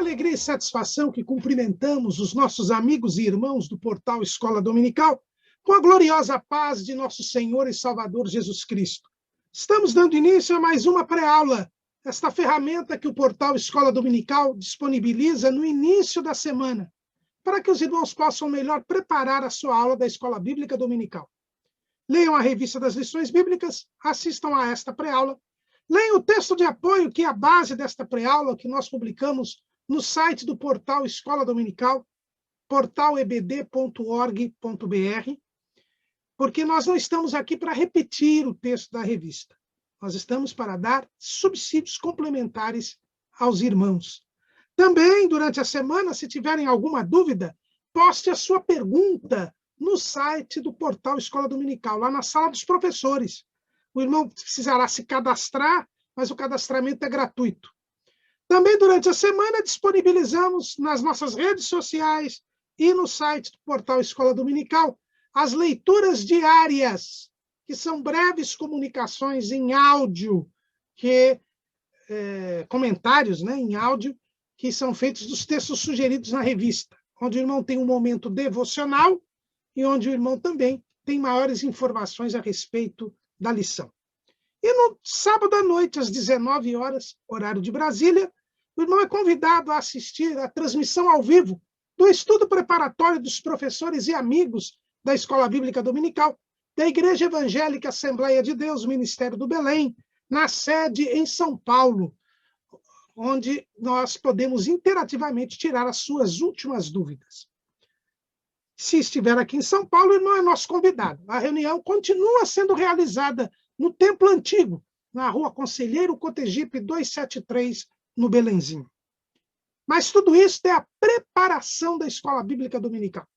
alegria e satisfação que cumprimentamos os nossos amigos e irmãos do portal Escola Dominical com a gloriosa paz de nosso Senhor e Salvador Jesus Cristo. Estamos dando início a mais uma pré-aula, esta ferramenta que o portal Escola Dominical disponibiliza no início da semana, para que os irmãos possam melhor preparar a sua aula da Escola Bíblica Dominical. Leiam a revista das lições bíblicas, assistam a esta pré-aula, leiam o texto de apoio, que é a base desta pré-aula, que nós publicamos no site do portal Escola Dominical, portalebd.org.br, porque nós não estamos aqui para repetir o texto da revista. Nós estamos para dar subsídios complementares aos irmãos. Também, durante a semana, se tiverem alguma dúvida, poste a sua pergunta no site do portal Escola Dominical, lá na sala dos professores. O irmão precisará se cadastrar, mas o cadastramento é gratuito. Também, durante a semana, disponibilizamos nas nossas redes sociais e no site do portal Escola Dominical as leituras diárias, que são breves comunicações em áudio, comentários, em áudio, que são feitos dos textos sugeridos na revista, onde o irmão tem um momento devocional e onde o irmão também tem maiores informações a respeito da lição. E no sábado à noite, às 19 horas, horário de Brasília, o irmão é convidado a assistir à transmissão ao vivo do estudo preparatório dos professores e amigos da Escola Bíblica Dominical, da Igreja Evangélica Assembleia de Deus, Ministério do Belém, na sede em São Paulo, onde nós podemos interativamente tirar as suas últimas dúvidas. Se estiver aqui em São Paulo, o irmão é nosso convidado. A reunião continua sendo realizada no Templo Antigo, na Rua Conselheiro Cotegipe 273, no Belenzinho. Mas tudo isso é a preparação da Escola Bíblica Dominical.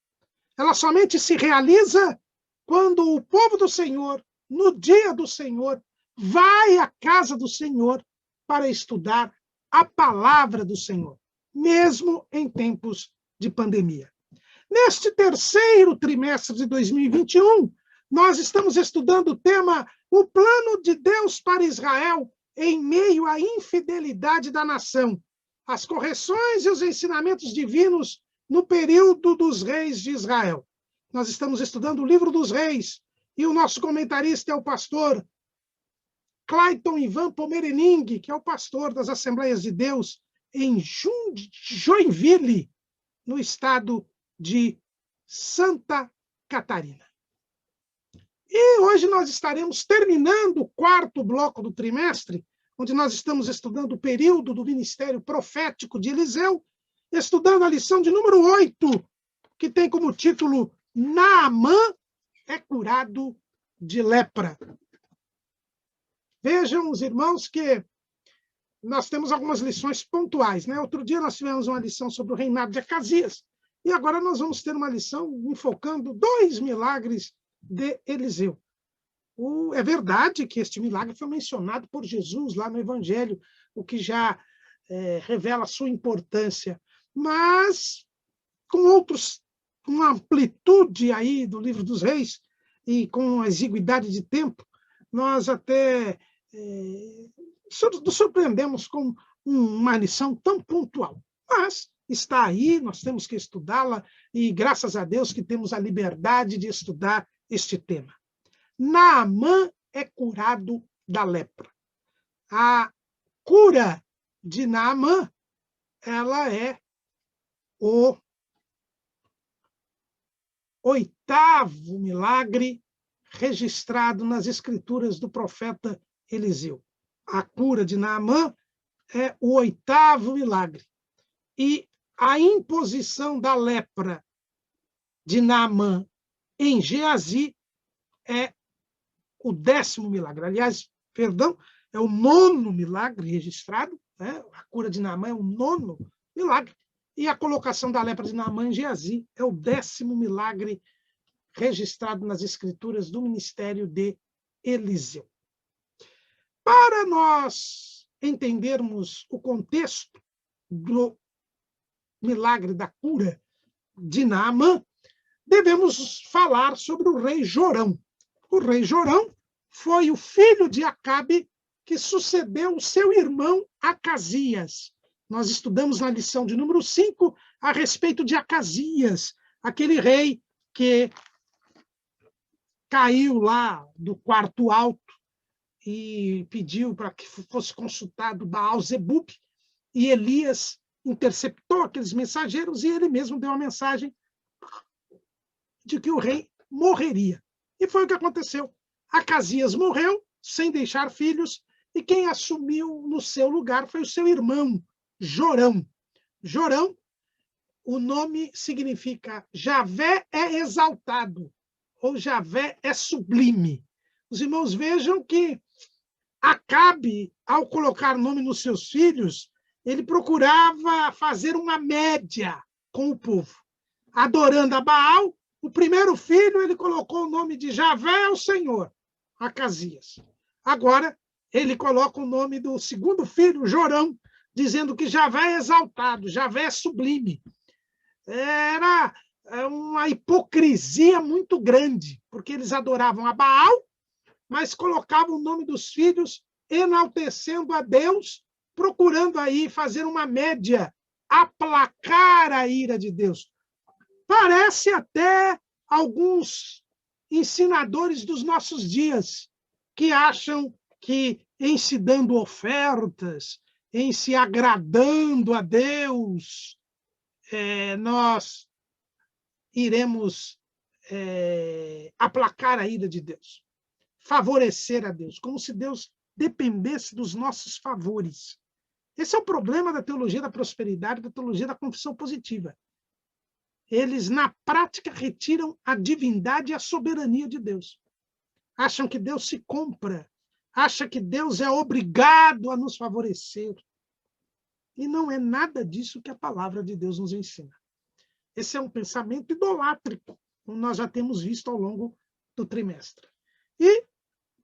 Ela somente se realiza quando o povo do Senhor, no dia do Senhor, vai à casa do Senhor para estudar a palavra do Senhor, mesmo em tempos de pandemia. Neste terceiro trimestre de 2021, nós estamos estudando o tema O Plano de Deus para Israel em meio à infidelidade da nação, as correções e os ensinamentos divinos no período dos reis de Israel. Nós estamos estudando o livro dos reis, e o nosso comentarista é o pastor Clayton Ivan Pomerening, que é o pastor das Assembleias de Deus em Joinville, no estado de Santa Catarina. E hoje nós estaremos terminando o quarto bloco do trimestre, onde nós estamos estudando o período do ministério profético de Eliseu, estudando a lição de número 8, que tem como título Naamã é curado de lepra. Vejam, os irmãos, que nós temos algumas lições pontuais. Outro dia nós tivemos uma lição sobre o reinado de Acasias, e agora nós vamos ter uma lição enfocando 2 milagres de Eliseu. É verdade que este milagre foi mencionado por Jesus lá no Evangelho, o que já revela a sua importância, mas com uma amplitude aí do livro dos reis e com a exiguidade de tempo, nós até nos surpreendemos com uma lição tão pontual. Mas está aí, nós temos que estudá-la, e graças a Deus que temos a liberdade de estudar este tema. Naamã é curado da lepra. A cura de Naamã, ela é o 8º milagre registrado nas escrituras do profeta Eliseu. A cura de Naamã é o 8º milagre. E a imposição da lepra de Naamã em Geazi é o 10º milagre. Aliás, é o 9º milagre registrado. A cura de Naamã é o 9º milagre. E a colocação da lepra de Naamã em Geazi é o 10º milagre registrado nas escrituras do ministério de Eliseu. Para nós entendermos o contexto do milagre da cura de Naamã, devemos falar sobre o rei Jorão. O rei Jorão foi o filho de Acabe que sucedeu o seu irmão Acasias Nós estudamos na lição de número 5 a respeito de Acasias, aquele rei que caiu lá do quarto alto e pediu para que fosse consultado Baal-Zebub, e Elias interceptou aqueles mensageiros e ele mesmo deu a mensagem de que o rei morreria. E foi o que aconteceu. Acasias morreu sem deixar filhos, e quem assumiu no seu lugar foi o seu irmão, Jorão. Jorão, o nome significa Javé é exaltado, ou Javé é sublime. Os irmãos vejam que Acabe, ao colocar nome nos seus filhos, ele procurava fazer uma média com o povo. Adorando a Baal, o primeiro filho ele colocou o nome de Javé, o Senhor, Acasias. Agora, ele coloca o nome do segundo filho, Jorão, dizendo que Javé é exaltado, Javé é sublime. Era uma hipocrisia muito grande, porque eles adoravam a Baal, mas colocavam o nome dos filhos enaltecendo a Deus, procurando aí fazer uma média, aplacar a ira de Deus. Parece até alguns ensinadores dos nossos dias, que acham que em se dando ofertas, em se agradando a Deus, nós iremos aplacar a ira de Deus, favorecer a Deus, como se Deus dependesse dos nossos favores. Esse é o problema da teologia da prosperidade, da teologia da confissão positiva. Eles, na prática, retiram a divindade e a soberania de Deus. Acham que Deus se compra, acham que Deus é obrigado a nos favorecer. E não é nada disso que a palavra de Deus nos ensina. Esse é um pensamento idolátrico, como nós já temos visto ao longo do trimestre. E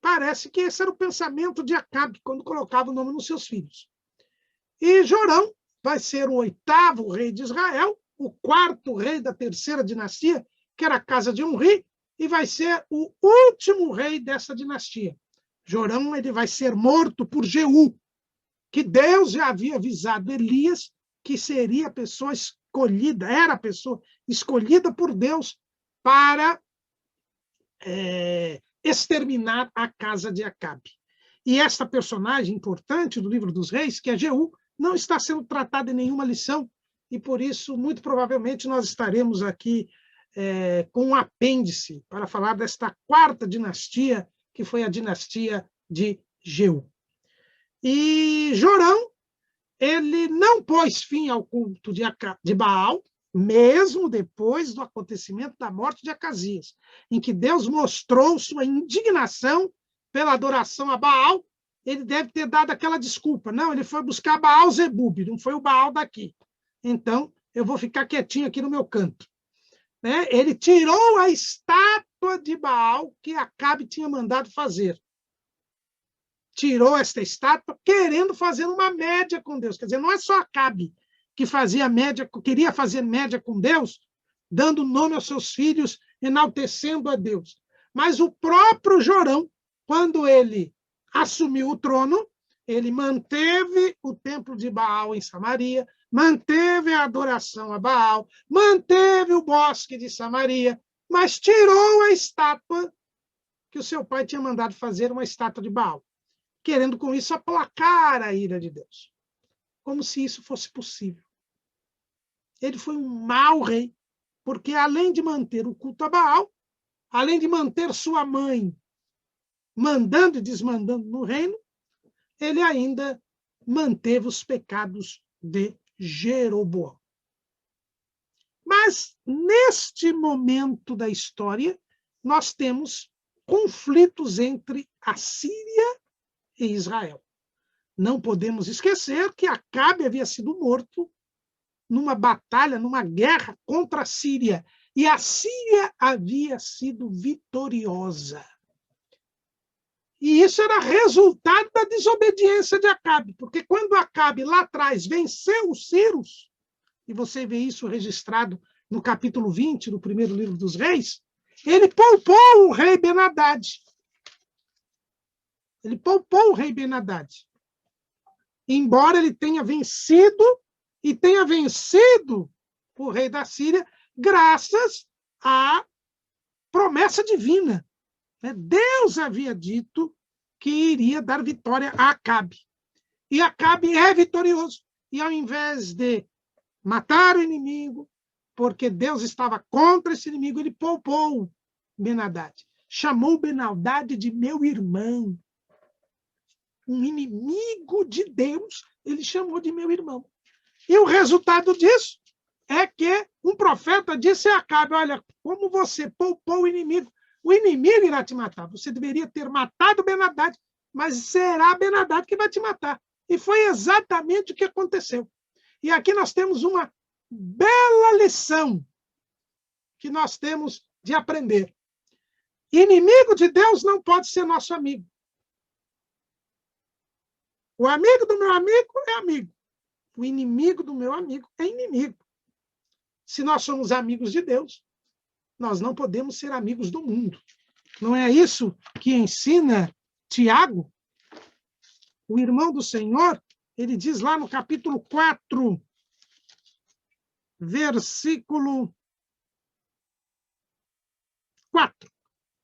parece que esse era o pensamento de Acabe, quando colocava o nome nos seus filhos. E Jorão vai ser o 8º rei de Israel, o 4º rei da 3ª dinastia, que era a casa de Omri, e vai ser o último rei dessa dinastia. Jorão ele vai ser morto por Jeú, que Deus já havia avisado Elias que seria a pessoa escolhida, era a pessoa escolhida por Deus para exterminar a casa de Acabe. E esta personagem importante do livro dos reis, que é Jeú, não está sendo tratada em nenhuma lição, e por isso, muito provavelmente, nós estaremos aqui com um apêndice para falar desta 4ª dinastia, que foi a dinastia de Jeú. E Jorão, ele não pôs fim ao culto de Baal, mesmo depois do acontecimento da morte de Acasias, em que Deus mostrou sua indignação pela adoração a Baal. Ele deve ter dado aquela desculpa. Não, ele foi buscar Baal-Zebub, não foi o Baal daqui. Então, eu vou ficar quietinho aqui no meu canto. Ele tirou a estátua de Baal que Acabe tinha mandado fazer. Tirou esta estátua querendo fazer uma média com Deus. Quer dizer, não é só Acabe que fazia média, queria fazer média com Deus, dando nome aos seus filhos, enaltecendo a Deus. Mas o próprio Jorão, quando ele assumiu o trono, ele manteve o templo de Baal em Samaria, manteve a adoração a Baal, manteve o bosque de Samaria, mas tirou a estátua que o seu pai tinha mandado fazer, uma estátua de Baal, querendo com isso aplacar a ira de Deus. Como se isso fosse possível. Ele foi um mau rei, porque além de manter o culto a Baal, além de manter sua mãe mandando e desmandando no reino, ele ainda manteve os pecados de Jeroboão. Mas, neste momento da história, nós temos conflitos entre a Síria e Israel. Não podemos esquecer que Acabe havia sido morto numa batalha, numa guerra contra a Síria, e a Síria havia sido vitoriosa. E isso era resultado da desobediência de Acabe, porque quando Acabe, lá atrás, venceu os sírios, e você vê isso registrado no capítulo 20 do primeiro livro dos reis, ele poupou o rei Ben-Hadad. Ele poupou o rei Ben-Hadad. embora ele tenha vencido e tenha vencido o rei da Síria, graças à promessa divina. Deus havia dito que iria dar vitória a Acabe. E Acabe é vitorioso. E ao invés de matar o inimigo, porque Deus estava contra esse inimigo, ele poupou Ben-Hadad. Chamou Ben-Hadad de meu irmão. Um inimigo de Deus, ele chamou de meu irmão. E o resultado disso é que um profeta disse a Acabe, olha, como você poupou o inimigo irá te matar. Você deveria ter matado Ben-Hadad, mas será Ben-Hadad que vai te matar. E foi exatamente o que aconteceu. E aqui nós temos uma bela lição que nós temos de aprender. Inimigo de Deus não pode ser nosso amigo. O amigo do meu amigo é amigo. O inimigo do meu amigo é inimigo. Se nós somos amigos de Deus, nós não podemos ser amigos do mundo. Não é isso que ensina Tiago? O irmão do Senhor, ele diz lá no capítulo 4, versículo 4.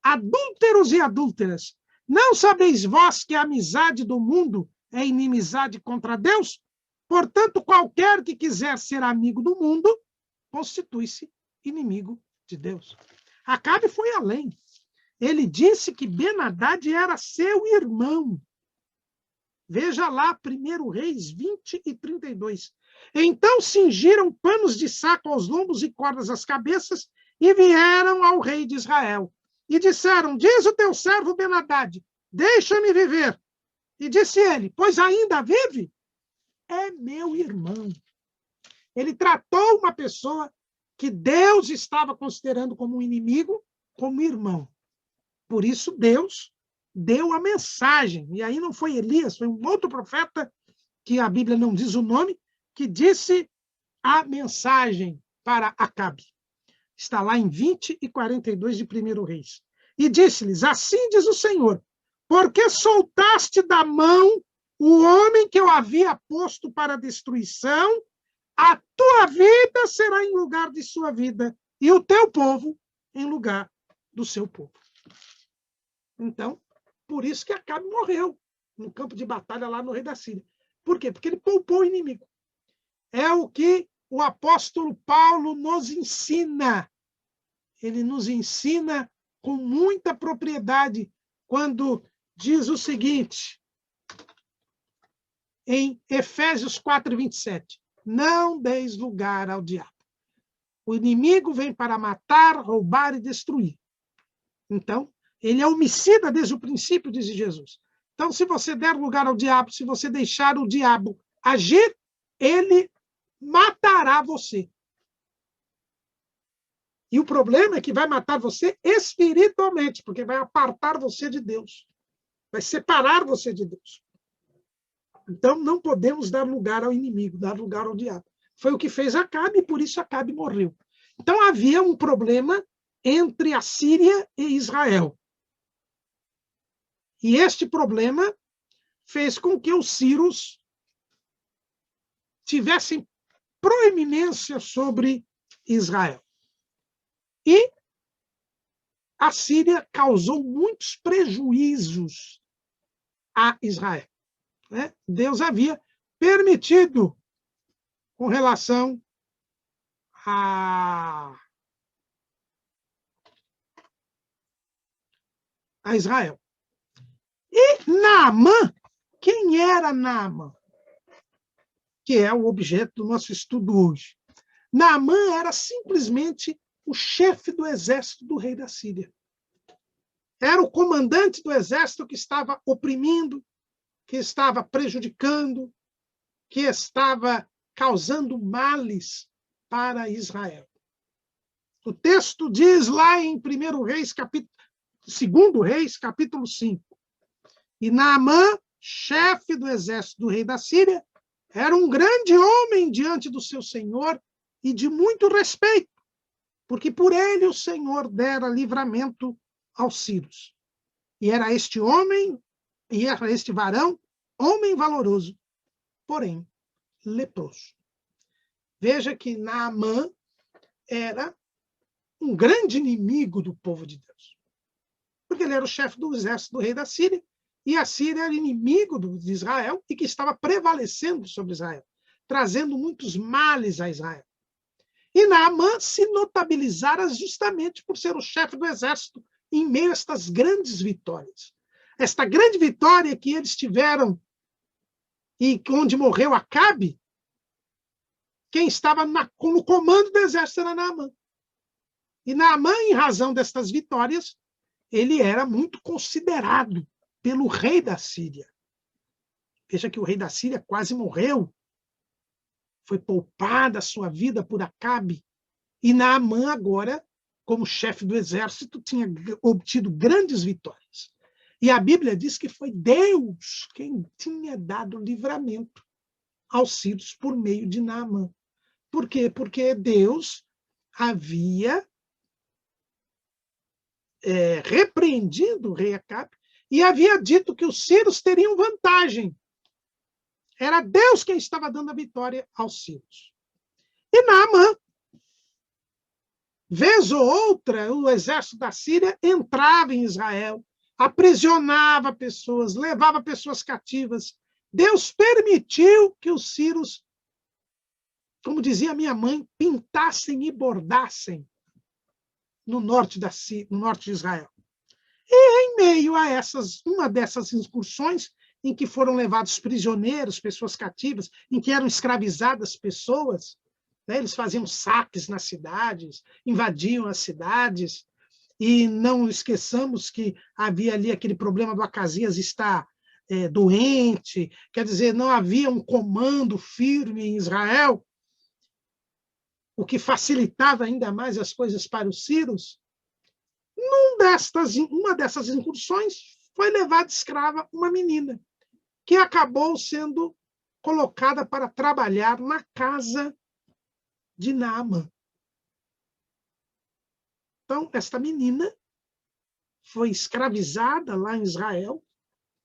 Adúlteros e adúlteras, não sabeis vós que a amizade do mundo é inimizade contra Deus? Portanto, qualquer que quiser ser amigo do mundo, constitui-se inimigo de Deus. Acabe foi além. Ele disse que Ben-Hadad era seu irmão. Veja lá, 1 Reis 20 e 32. Então cingiram panos de saco aos lombos e cordas às cabeças e vieram ao rei de Israel. E disseram, diz o teu servo Ben-Hadad, deixa-me viver. E disse ele, pois ainda vive? É meu irmão. Ele tratou uma pessoa que Deus estava considerando como um inimigo, como irmão. Por isso Deus deu a mensagem. E aí não foi Elias, foi um outro profeta, que a Bíblia não diz o nome, que disse a mensagem para Acabe. Está lá em 20 e 42 de 1 Reis. E disse-lhes, assim diz o Senhor, porque soltaste da mão o homem que eu havia posto para destruição, a tua vida será em lugar de sua vida, e o teu povo em lugar do seu povo. Então, por isso que Acabe morreu no campo de batalha lá no rei da Síria. Por quê? Porque ele poupou o inimigo. É o que o apóstolo Paulo nos ensina. Ele nos ensina com muita propriedade quando diz o seguinte, em Efésios 4, 27. Não deis lugar ao diabo. O inimigo vem para matar, roubar e destruir. Então, ele é homicida desde o princípio, diz Jesus. Então, se você der lugar ao diabo, se você deixar o diabo agir, ele matará você. E o problema é que vai matar você espiritualmente, porque vai apartar você de Deus. Vai separar você de Deus. Então, não podemos dar lugar ao inimigo, dar lugar ao diabo. Foi o que fez Acabe, e por isso Acabe morreu. Então, havia um problema entre a Síria e Israel. E este problema fez com que os sírios tivessem proeminência sobre Israel. E a Síria causou muitos prejuízos a Israel. Deus havia permitido com relação a Israel. E Naamã, quem era Naamã? Que é o objeto do nosso estudo hoje. Naamã era simplesmente o chefe do exército do rei da Síria. Era o comandante do exército que estava oprimindo, que estava prejudicando, que estava causando males para Israel. O texto diz lá em 2 Reis, capítulo 5. E Naamã, chefe do exército do rei da Síria, era um grande homem diante do seu senhor e de muito respeito, porque por ele o Senhor dera livramento aos sírios. E era este homem, e era este varão, homem valoroso, porém leproso. Veja que Naamã era um grande inimigo do povo de Deus, porque ele era o chefe do exército do rei da Síria, e a Síria era inimigo de Israel e que estava prevalecendo sobre Israel, trazendo muitos males a Israel. E Naamã se notabilizara justamente por ser o chefe do exército em meio a estas grandes vitórias. Esta grande vitória que eles tiveram e onde morreu Acabe, quem estava no comando do exército era Naamã. E Naamã, em razão destas vitórias, ele era muito considerado pelo rei da Síria. Veja que o rei da Síria quase morreu. Foi poupada a sua vida por Acabe. E Naamã, agora, como chefe do exército, tinha obtido grandes vitórias. E a Bíblia diz que foi Deus quem tinha dado livramento aos sírios por meio de Naamã. Por quê? Porque Deus havia repreendido o rei Acabe e havia dito que os sírios teriam vantagem. Era Deus quem estava dando a vitória aos sírios. E Naamã, vez ou outra, o exército da Síria entrava em Israel, aprisionava pessoas, levava pessoas cativas. Deus permitiu que os sírios, como dizia minha mãe, pintassem e bordassem no norte de Israel. E em meio a uma dessas incursões, em que foram levados prisioneiros, pessoas cativas, em que eram escravizadas pessoas, né? Eles faziam saques nas cidades, invadiam as cidades, e não esqueçamos que havia ali aquele problema do Acasias estar doente, quer dizer, não havia um comando firme em Israel, o que facilitava ainda mais as coisas para os sírios. Uma dessas incursões foi levada escrava uma menina, que acabou sendo colocada para trabalhar na casa de Naamã. Então, esta menina foi escravizada lá em Israel,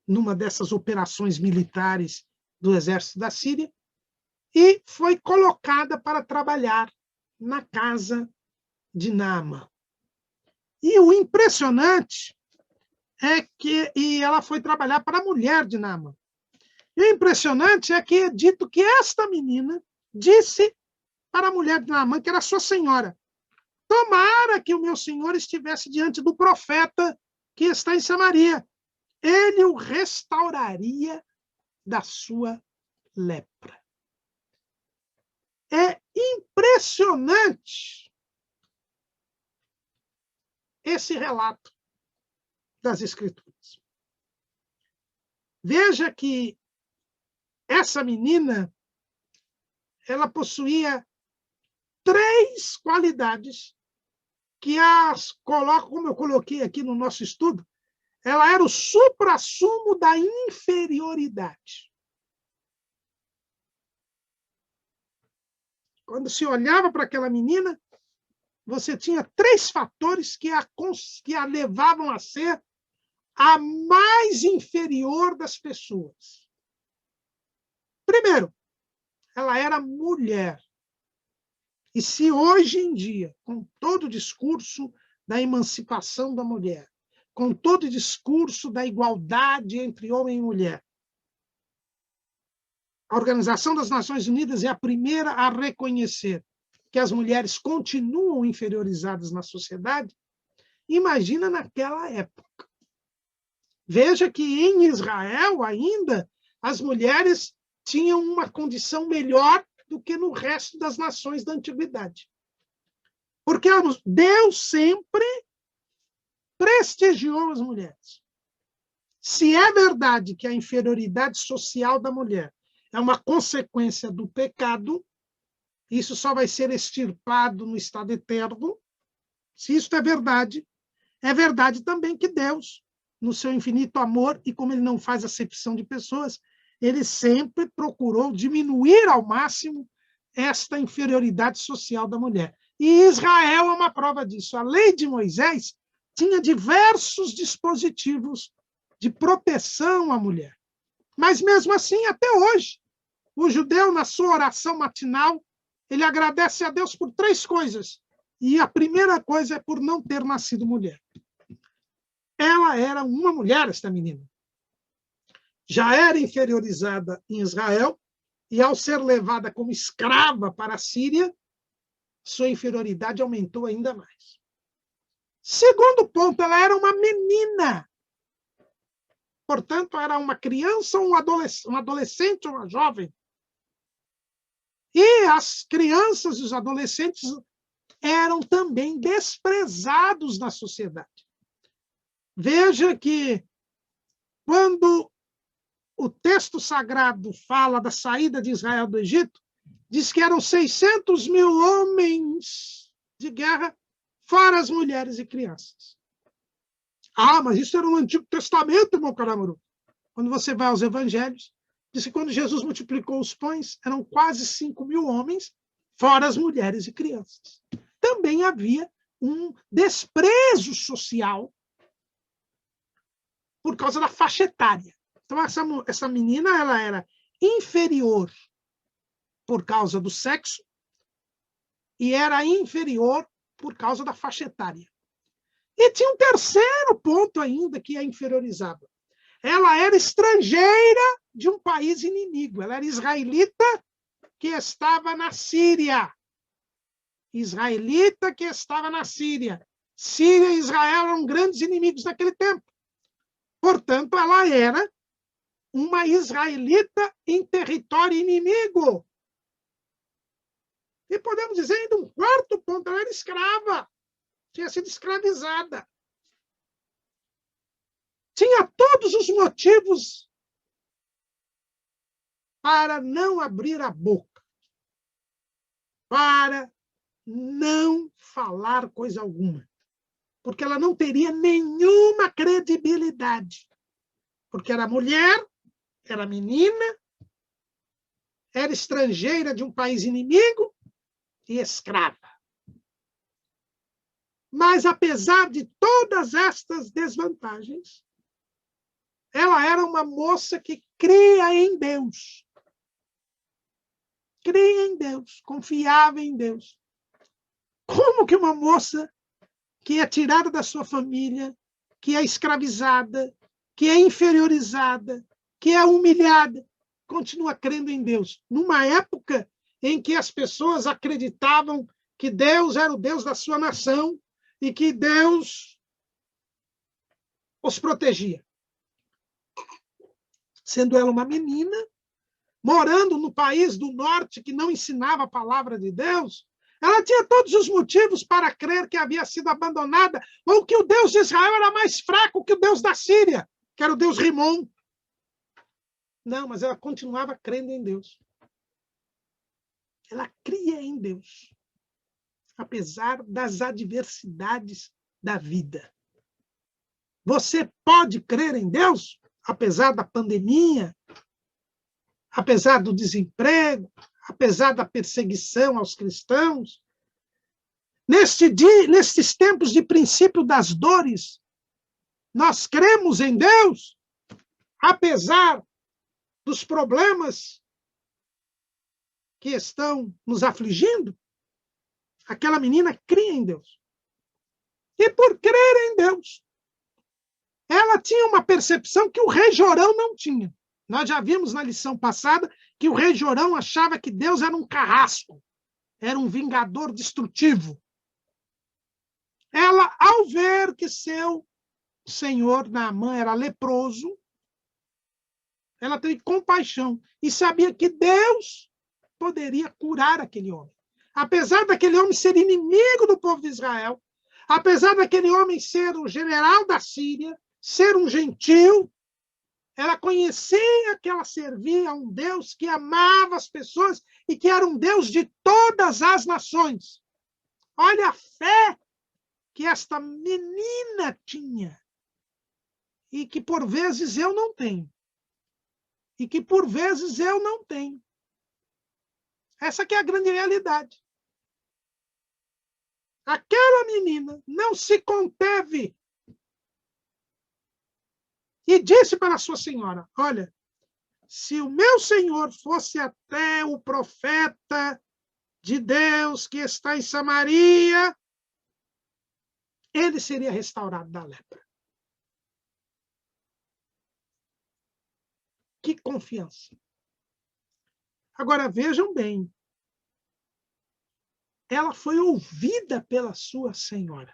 numa dessas operações militares do exército da Síria, e foi colocada para trabalhar na casa de Naamã. E o impressionante é que ela foi trabalhar para a mulher de Naamã. E o impressionante é que é dito que esta menina disse para a mulher de Naamã, que era sua senhora: tomara que o meu senhor estivesse diante do profeta que está em Samaria. Ele o restauraria da sua lepra. É impressionante esse relato das Escrituras. Veja que essa menina, ela possuía 3 qualidades que as coloco, como eu coloquei aqui no nosso estudo, ela era o suprassumo da inferioridade. Quando se olhava para aquela menina, você tinha 3 fatores que a levavam a ser a mais inferior das pessoas. Primeiro, ela era mulher. E se hoje em dia, com todo o discurso da emancipação da mulher, com todo o discurso da igualdade entre homem e mulher, a Organização das Nações Unidas é a primeira a reconhecer que as mulheres continuam inferiorizadas na sociedade, imagina naquela época. Veja que em Israel ainda as mulheres tinham uma condição melhor do que no resto das nações da antiguidade. Porque Deus sempre prestigiou as mulheres. Se é verdade que a inferioridade social da mulher é uma consequência do pecado, isso só vai ser extirpado no estado eterno. Se isso é verdade também que Deus, no seu infinito amor, e como ele não faz acepção de pessoas, ele sempre procurou diminuir ao máximo esta inferioridade social da mulher. E Israel é uma prova disso. A lei de Moisés tinha diversos dispositivos de proteção à mulher. Mas, mesmo assim, até hoje, O judeu, na sua oração matinal, ele agradece a Deus por 3 coisas. E a primeira coisa é por não ter nascido mulher. Ela era uma mulher, esta menina. Já era inferiorizada em Israel, e ao ser levada como escrava para a Síria, sua inferioridade aumentou ainda mais. Segundo ponto, ela era uma menina. Portanto, era uma criança, um adolescente, uma jovem. E as crianças e os adolescentes eram também desprezados na sociedade. Veja que, quando o texto sagrado fala da saída de Israel do Egito, diz que eram 600 mil homens de guerra, fora as mulheres e crianças. Ah, mas isso era no Antigo Testamento, irmão Caramuru. Quando você vai aos evangelhos, diz que quando Jesus multiplicou os pães, eram quase 5 mil homens, fora as mulheres e crianças. Também havia um desprezo social por causa da faixa etária. Então, essa menina, ela era inferior por causa do sexo e era inferior por causa da faixa etária. E tinha um terceiro ponto ainda que a inferiorizava. Ela era estrangeira de um país inimigo. Ela era israelita que estava na Síria. Israelita que estava na Síria. Síria e Israel eram grandes inimigos naquele tempo. Portanto, ela era uma israelita em território inimigo. E podemos dizer ainda um quarto ponto, ela era escrava. Tinha sido escravizada. Tinha todos os motivos para não abrir a boca, para não falar coisa alguma, porque ela não teria nenhuma credibilidade, porque era mulher, era menina, era estrangeira de um país inimigo e escrava. Mas, apesar de todas estas desvantagens, ela era uma moça que cria em Deus. Cria em Deus, confiava em Deus. Como que uma moça que é tirada da sua família, que é escravizada, que é inferiorizada, que é humilhada, continua crendo em Deus? Numa época em que as pessoas acreditavam que Deus era o Deus da sua nação e que Deus os protegia. Sendo ela uma menina, morando no país do norte que não ensinava a palavra de Deus, ela tinha todos os motivos para crer que havia sido abandonada ou que o Deus de Israel era mais fraco que o Deus da Síria, que era o Deus Rimon. Não, mas ela continuava crendo em Deus. Ela cria em Deus, apesar das adversidades da vida. Você pode crer em Deus, apesar da pandemia, apesar do desemprego, apesar da perseguição aos cristãos. Nestes tempos de princípio das dores, nós cremos em Deus, apesar dos problemas que estão nos afligindo. Aquela menina cria em Deus. E por crer em Deus, ela tinha uma percepção que o rei Jorão não tinha. Nós já vimos na lição passada que o rei Jorão achava que Deus era um carrasco, era um vingador destrutivo. Ela, ao ver que seu senhor Naamã era leproso, ela teve compaixão e sabia que Deus poderia curar aquele homem. Apesar daquele homem ser inimigo do povo de Israel, apesar daquele homem ser o general da Síria, ser um gentil, ela conhecia que ela servia a um Deus que amava as pessoas e que era um Deus de todas as nações. Olha a fé que esta menina tinha e que por vezes eu não tenho. E que por vezes eu não tenho. Essa que é a grande realidade. Aquela menina não se conteve e disse para sua senhora: olha, se o meu Senhor fosse até o profeta de Deus que está em Samaria, ele seria restaurado da lepra. Que confiança. Agora, vejam bem, ela foi ouvida pela sua senhora.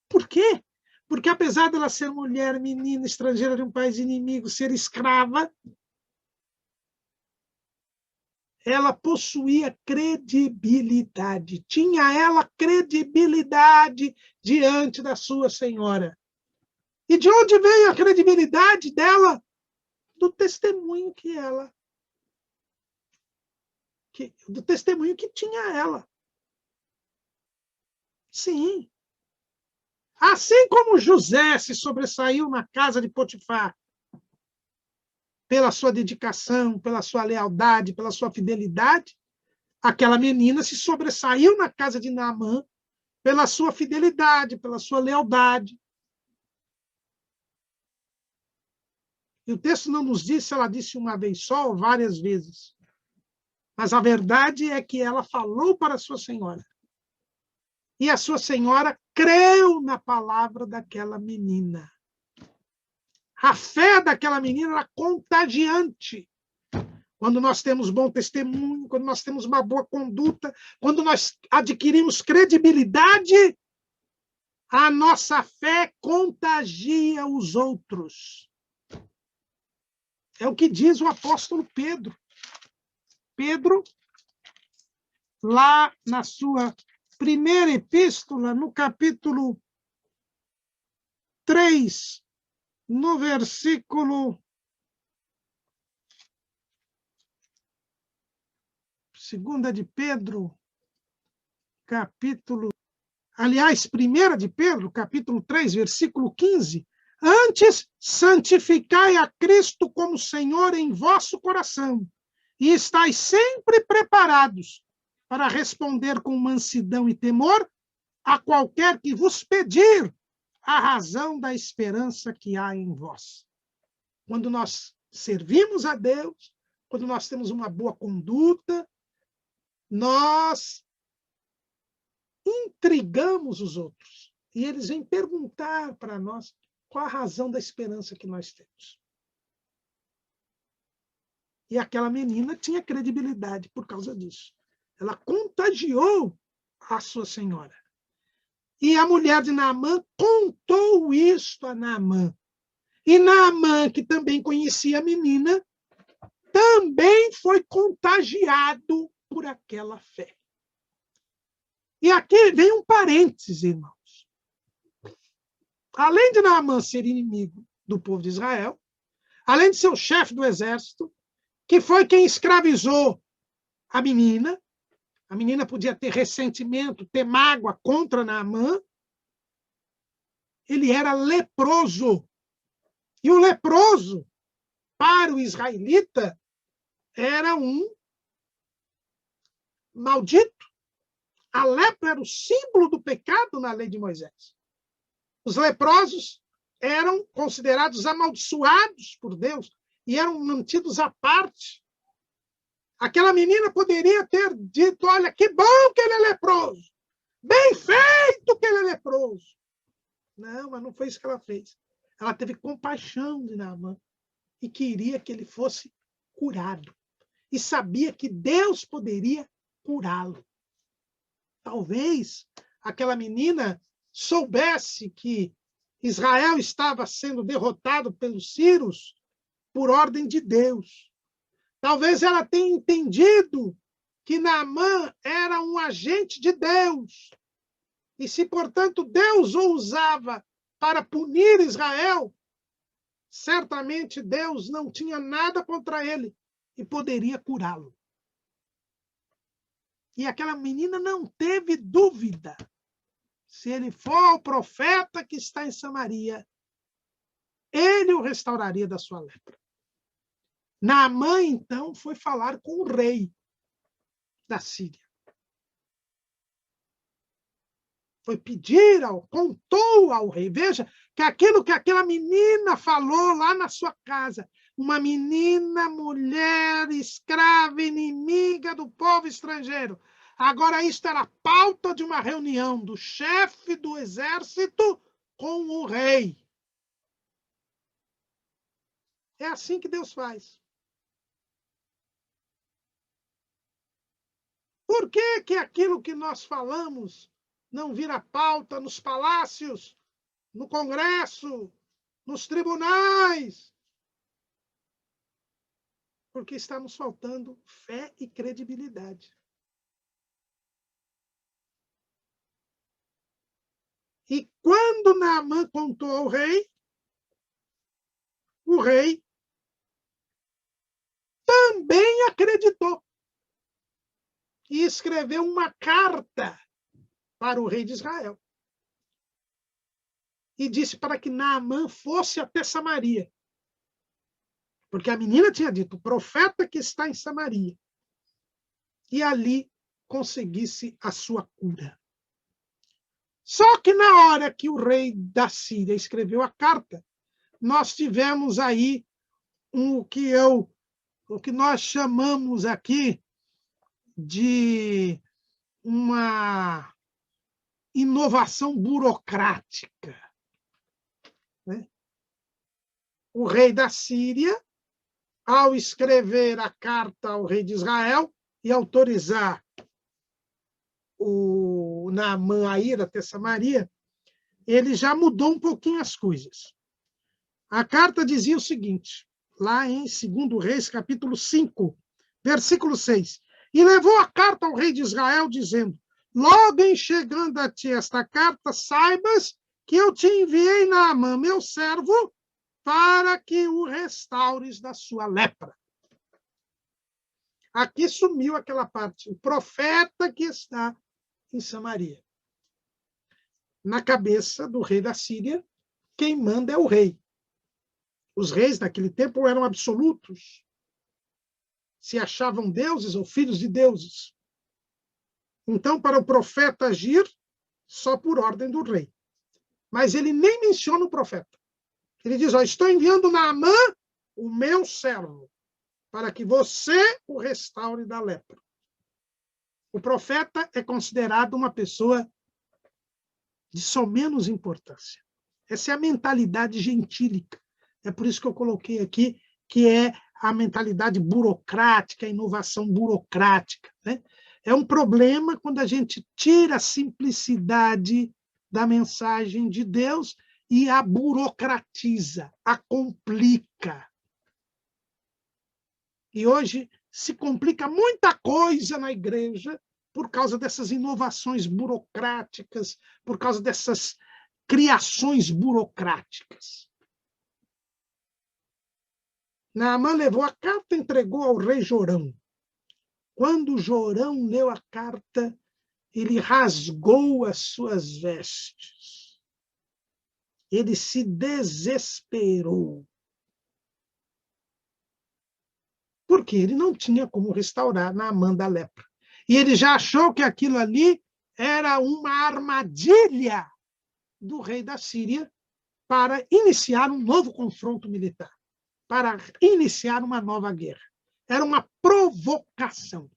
Por quê? Porque apesar dela ser mulher, menina, estrangeira de um país inimigo, ser escrava, ela possuía credibilidade. Tinha ela credibilidade diante da sua senhora. E de onde veio a credibilidade dela? Do testemunho do testemunho que tinha ela. Sim. Assim como José se sobressaiu na casa de Potifar pela sua dedicação, pela sua lealdade, pela sua fidelidade, aquela menina se sobressaiu na casa de Naamã pela sua fidelidade, pela sua lealdade. E o texto não nos diz se ela disse uma vez só ou várias vezes. Mas a verdade é que ela falou para a sua senhora. E a sua senhora creu na palavra daquela menina. A fé daquela menina era contagiante. Quando nós temos bom testemunho, quando nós temos uma boa conduta, quando nós adquirimos credibilidade, a nossa fé contagia os outros. É o que diz o apóstolo Pedro. Pedro, lá na sua primeira epístola, no capítulo 3, no versículo 2 de Pedro, aliás, 1 de Pedro, capítulo 3, versículo 15, antes santificai a Cristo como Senhor em vosso coração, e estáis sempre preparados para responder com mansidão e temor a qualquer que vos pedir a razão da esperança que há em vós. Quando nós servimos a Deus, quando nós temos uma boa conduta, nós intrigamos os outros. E eles vêm perguntar para nós qual a razão da esperança que nós temos. E aquela menina tinha credibilidade por causa disso. Ela contagiou a sua senhora. E a mulher de Naamã contou isto a Naamã. E Naamã, que também conhecia a menina, também foi contagiado por aquela fé. E aqui vem um parênteses, irmãos. Além de Naamã ser inimigo do povo de Israel, além de ser o chefe do exército, que foi quem escravizou a menina podia ter ressentimento, ter mágoa contra Naamã, ele era leproso. E o leproso, para o israelita, era um maldito. A lepra era o símbolo do pecado na lei de Moisés. Os leprosos eram considerados amaldiçoados por Deus e eram mantidos à parte. Aquela menina poderia ter dito, olha, que bom que ele é leproso. Bem feito que ele é leproso. Não, mas não foi isso que ela fez. Ela teve compaixão de Naamã e queria que ele fosse curado. E sabia que Deus poderia curá-lo. Talvez aquela menina soubesse que Israel estava sendo derrotado pelos sírios por ordem de Deus. Talvez ela tenha entendido que Naamã era um agente de Deus. E se, portanto, Deus o usava para punir Israel, certamente Deus não tinha nada contra ele e poderia curá-lo. E aquela menina não teve dúvida. Se ele for o profeta que está em Samaria, ele o restauraria da sua lepra. Naamã, então, foi falar com o rei da Síria. Foi pedir, contou ao rei. Veja que aquilo que aquela menina falou lá na sua casa uma menina, mulher, escrava, inimiga do povo estrangeiro. Agora, isto era pauta de uma reunião do chefe do exército com o rei. É assim que Deus faz. Por que que aquilo que nós falamos não vira pauta nos palácios, no Congresso, nos tribunais? Porque está nos faltando fé e credibilidade. E quando Naamã contou ao rei, o rei também acreditou e escreveu uma carta para o rei de Israel. E disse para que Naamã fosse até Samaria. Porque a menina tinha dito, o profeta que está em Samaria. E ali conseguisse a sua cura. Só que na hora que o rei da Síria escreveu a carta, nós tivemos aí o que nós chamamos aqui de uma inovação burocrática. Né? O rei da Síria, ao escrever a carta ao rei de Israel e autorizar o Naamã a ir até Samaria, ele já mudou um pouquinho as coisas. A carta dizia o seguinte, lá em 2 Reis, capítulo 5, versículo 6. E levou a carta ao rei de Israel, dizendo, logo em chegando a ti esta carta, saibas que eu te enviei Naamã, meu servo, para que o restaures da sua lepra. Aqui sumiu aquela parte, o profeta que está em Samaria. Na cabeça do rei da Síria, quem manda é o rei. Os reis daquele tempo eram absolutos. Se achavam deuses ou filhos de deuses. Então, para o profeta agir, só por ordem do rei. Mas ele nem menciona o profeta. Ele diz, estou enviando Naamã, o meu servo, para que você o restaure da lepra. O profeta é considerado uma pessoa de só menos importância. Essa é a mentalidade gentílica. É por isso que eu coloquei aqui que é a mentalidade burocrática, a inovação burocrática. Né? É um problema quando a gente tira a simplicidade da mensagem de Deus e a burocratiza, a complica. E hoje se complica muita coisa na igreja por causa dessas inovações burocráticas, por causa dessas criações burocráticas. Naamã levou a carta e entregou ao rei Jorão. Quando Jorão leu a carta, ele rasgou as suas vestes. Ele se desesperou. Porque ele não tinha como restaurar Naamã da lepra. E ele já achou que aquilo ali era uma armadilha do rei da Síria para iniciar um novo confronto militar, para iniciar uma nova guerra. Era uma provocação.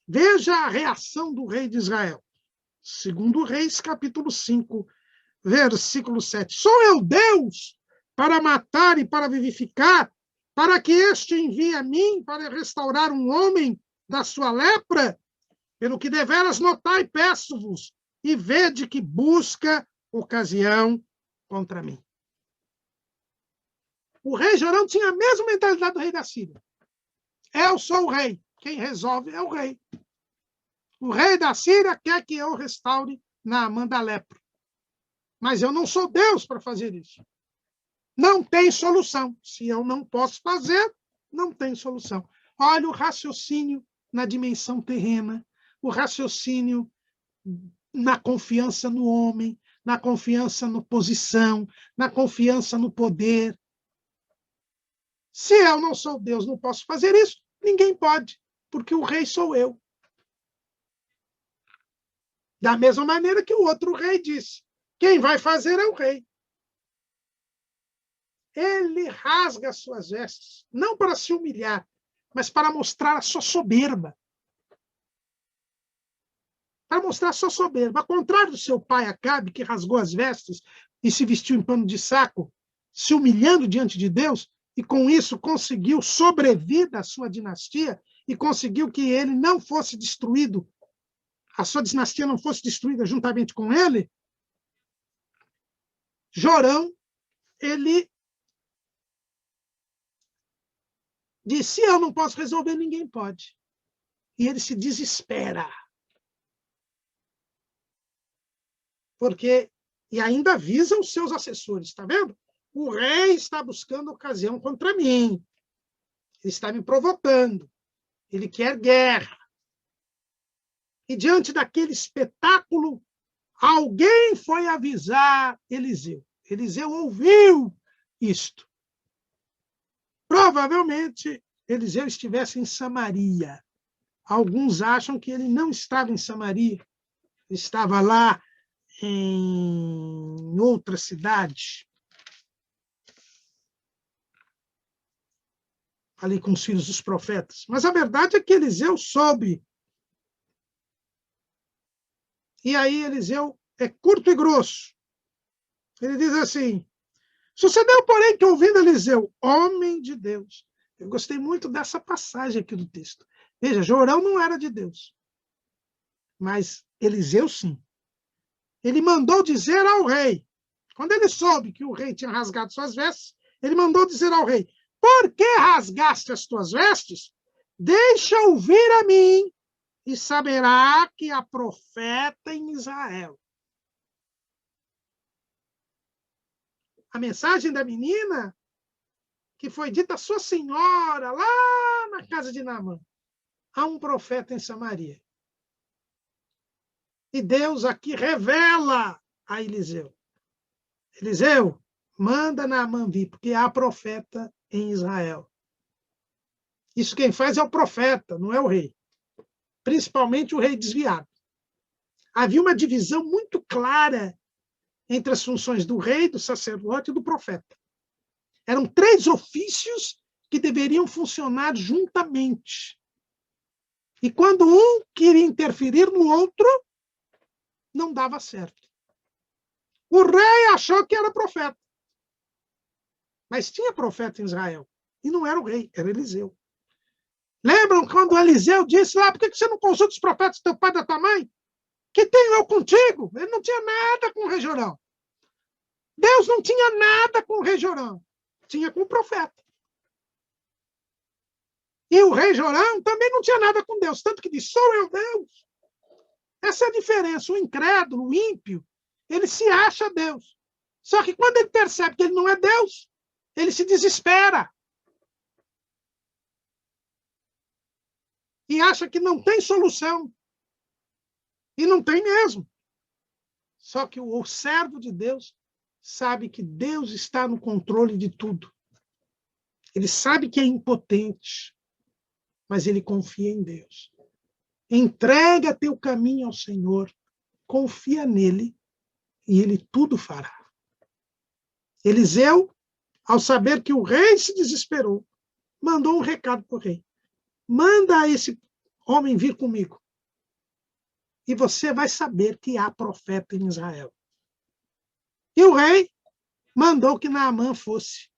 Veja a reação do rei de Israel. 2 Reis, capítulo 5, versículo 7. Sou eu Deus para matar e para vivificar, para que este envie a mim para restaurar um homem da sua lepra? Pelo que deveras notai, peço-vos, e vede que busca ocasião contra mim. O rei Jorão tinha a mesma mentalidade do rei da Síria. Eu sou o rei. Quem resolve é o rei. O rei da Síria quer que eu restaure Naamã da lepra. Mas eu não sou Deus para fazer isso. Não tem solução. Se eu não posso fazer, não tem solução. Olha o raciocínio na dimensão terrena, o raciocínio na confiança no homem, na confiança na posição, na confiança no poder. Se eu não sou Deus, não posso fazer isso, ninguém pode, porque o rei sou eu. Da mesma maneira que o outro rei disse, quem vai fazer é o rei. ele rasga as suas vestes, não para se humilhar, mas para mostrar a sua soberba. Para mostrar a sua soberba. Ao contrário do seu pai Acabe, que rasgou as vestes e se vestiu em pano de saco, se humilhando diante de Deus, e com isso conseguiu sobrevida à sua dinastia, e conseguiu que ele não fosse destruído, a sua dinastia não fosse destruída juntamente com ele, Jorão, ele disse, eu não posso resolver, ninguém pode. E ele se desespera. Porque, e ainda avisa os seus assessores, está vendo? O rei está buscando ocasião contra mim. Ele está me provocando. Ele quer guerra. E diante daquele espetáculo, alguém foi avisar Eliseu. Eliseu ouviu isto. Provavelmente, Eliseu estivesse em Samaria. Alguns acham que ele não estava em Samaria. Estava lá em outra cidade, ali com os filhos dos profetas. Mas a verdade é que Eliseu soube. E aí Eliseu é curto e grosso. Ele diz assim, sucedeu, porém, que ouvindo Eliseu, homem de Deus. Eu gostei muito dessa passagem aqui do texto. Veja, Jorão não era de Deus, mas Eliseu sim. Ele mandou dizer ao rei, quando ele soube que o rei tinha rasgado suas vestes, ele mandou dizer ao rei, por que rasgaste as tuas vestes? Deixa ouvir a mim, e saberá que há profeta em Israel. A mensagem da menina, que foi dita à sua senhora, lá na casa de Naamã, há um profeta em Samaria. E Deus aqui revela a Eliseu. Eliseu, manda Naamã vir, porque há profeta em Israel. Isso quem faz é o profeta, não é o rei. Principalmente o rei desviado. Havia uma divisão muito clara entre as funções do rei, do sacerdote e do profeta. Eram 3 ofícios que deveriam funcionar juntamente. E quando um queria interferir no outro, não dava certo. O rei achou que era profeta. Mas tinha profeta em Israel. E não era o rei, era Eliseu. Lembram quando Eliseu disse lá, por que você não consulta os profetas do teu pai e da tua mãe? Que tenho eu contigo? Ele não tinha nada com o rei Jorão. Deus não tinha nada com o rei Jorão. Tinha com o profeta. E o rei Jorão também não tinha nada com Deus. Tanto que disse, sou eu Deus. Essa é a diferença. O incrédulo, o ímpio, ele se acha Deus. Só que quando ele percebe que ele não é Deus, ele se desespera. E acha que não tem solução. E não tem mesmo. Só que o servo de Deus sabe que Deus está no controle de tudo. Ele sabe que é impotente, mas ele confia em Deus. Entrega teu caminho ao Senhor, confia nele e ele tudo fará. Eliseu, ao saber que o rei se desesperou, mandou um recado para o rei. Manda esse homem vir comigo. E você vai saber que há profeta em Israel. E o rei mandou que Naamã fosse.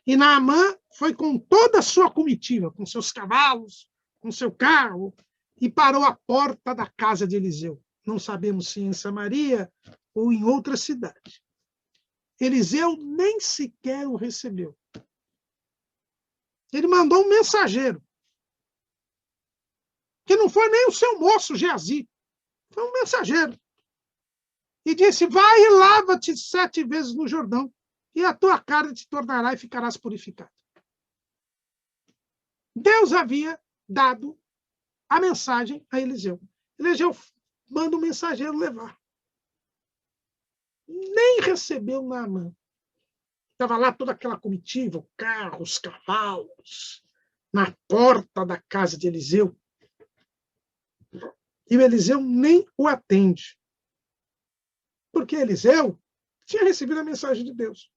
E Naamã foi com toda a sua comitiva, com seus cavalos, com seu carro, e parou à porta da casa de Eliseu. Não sabemos se em Samaria ou em outra cidade. Eliseu nem sequer o recebeu. Ele mandou um mensageiro, que não foi nem o seu moço Geazi, foi um mensageiro. E disse, vai e lava-te 7 vezes no Jordão, e a tua carne te tornará e ficarás purificado. Deus havia dado a mensagem a Eliseu. Eliseu manda um mensageiro levar. Nem recebeu Naamã. Estava lá toda aquela comitiva, o carro, os cavalos, na porta da casa de Eliseu. E o Eliseu nem o atende. Porque Eliseu tinha recebido a mensagem de Deus.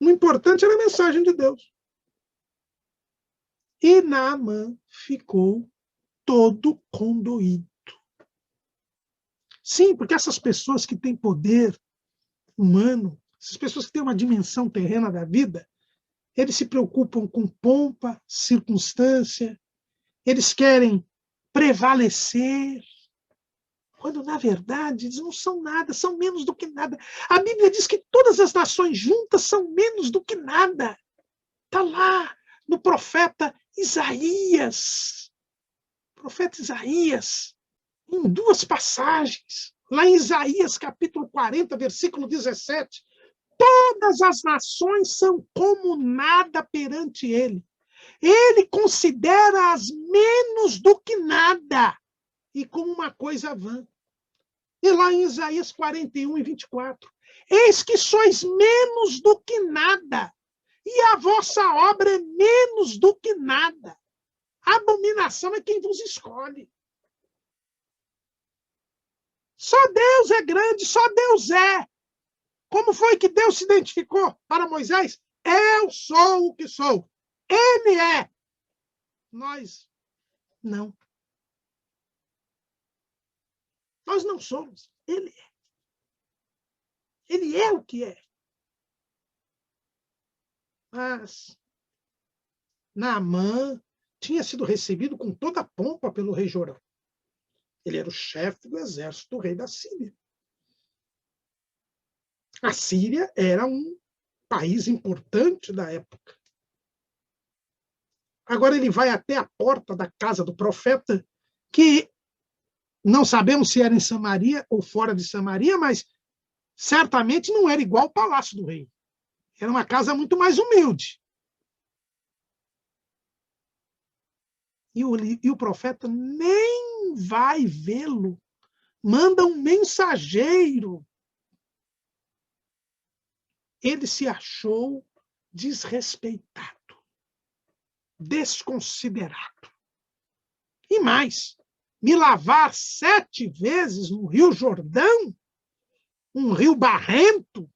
O importante era a mensagem de Deus. E Naamã ficou todo condoído. Sim, porque essas pessoas que têm poder humano, essas pessoas que têm uma dimensão terrena da vida, eles se preocupam com pompa, circunstância, eles querem prevalecer, quando, na verdade, eles não são nada, são menos do que nada. A Bíblia diz que todas as nações juntas são menos do que nada. Está lá no profeta Isaías. Profeta Isaías, em duas passagens, lá em Isaías, capítulo 40, versículo 17, todas as nações são como nada perante ele. Ele considera-as menos do que nada e como uma coisa vã. E lá em Isaías 41 e 24, eis que sois menos do que nada, e a vossa obra é menos do que nada. A abominação é quem vos escolhe. Só Deus é grande, só Deus é. Como foi que Deus se identificou para Moisés? Eu sou o que sou. Ele é. Nós não. Nós não somos. Ele é. Ele é o que é. Mas Naamã tinha sido recebido com toda a pompa pelo rei Jorão. Ele era o chefe do exército do rei da Síria. A Síria era um país importante da época. Agora ele vai até a porta da casa do profeta, que não sabemos se era em Samaria ou fora de Samaria, mas certamente não era igual ao palácio do rei. Era uma casa muito mais humilde. E o profeta nem vai vê-lo. Manda um mensageiro. Ele se achou desrespeitado, desconsiderado. E mais, me lavar 7 vezes no Rio Jordão, um rio barrento,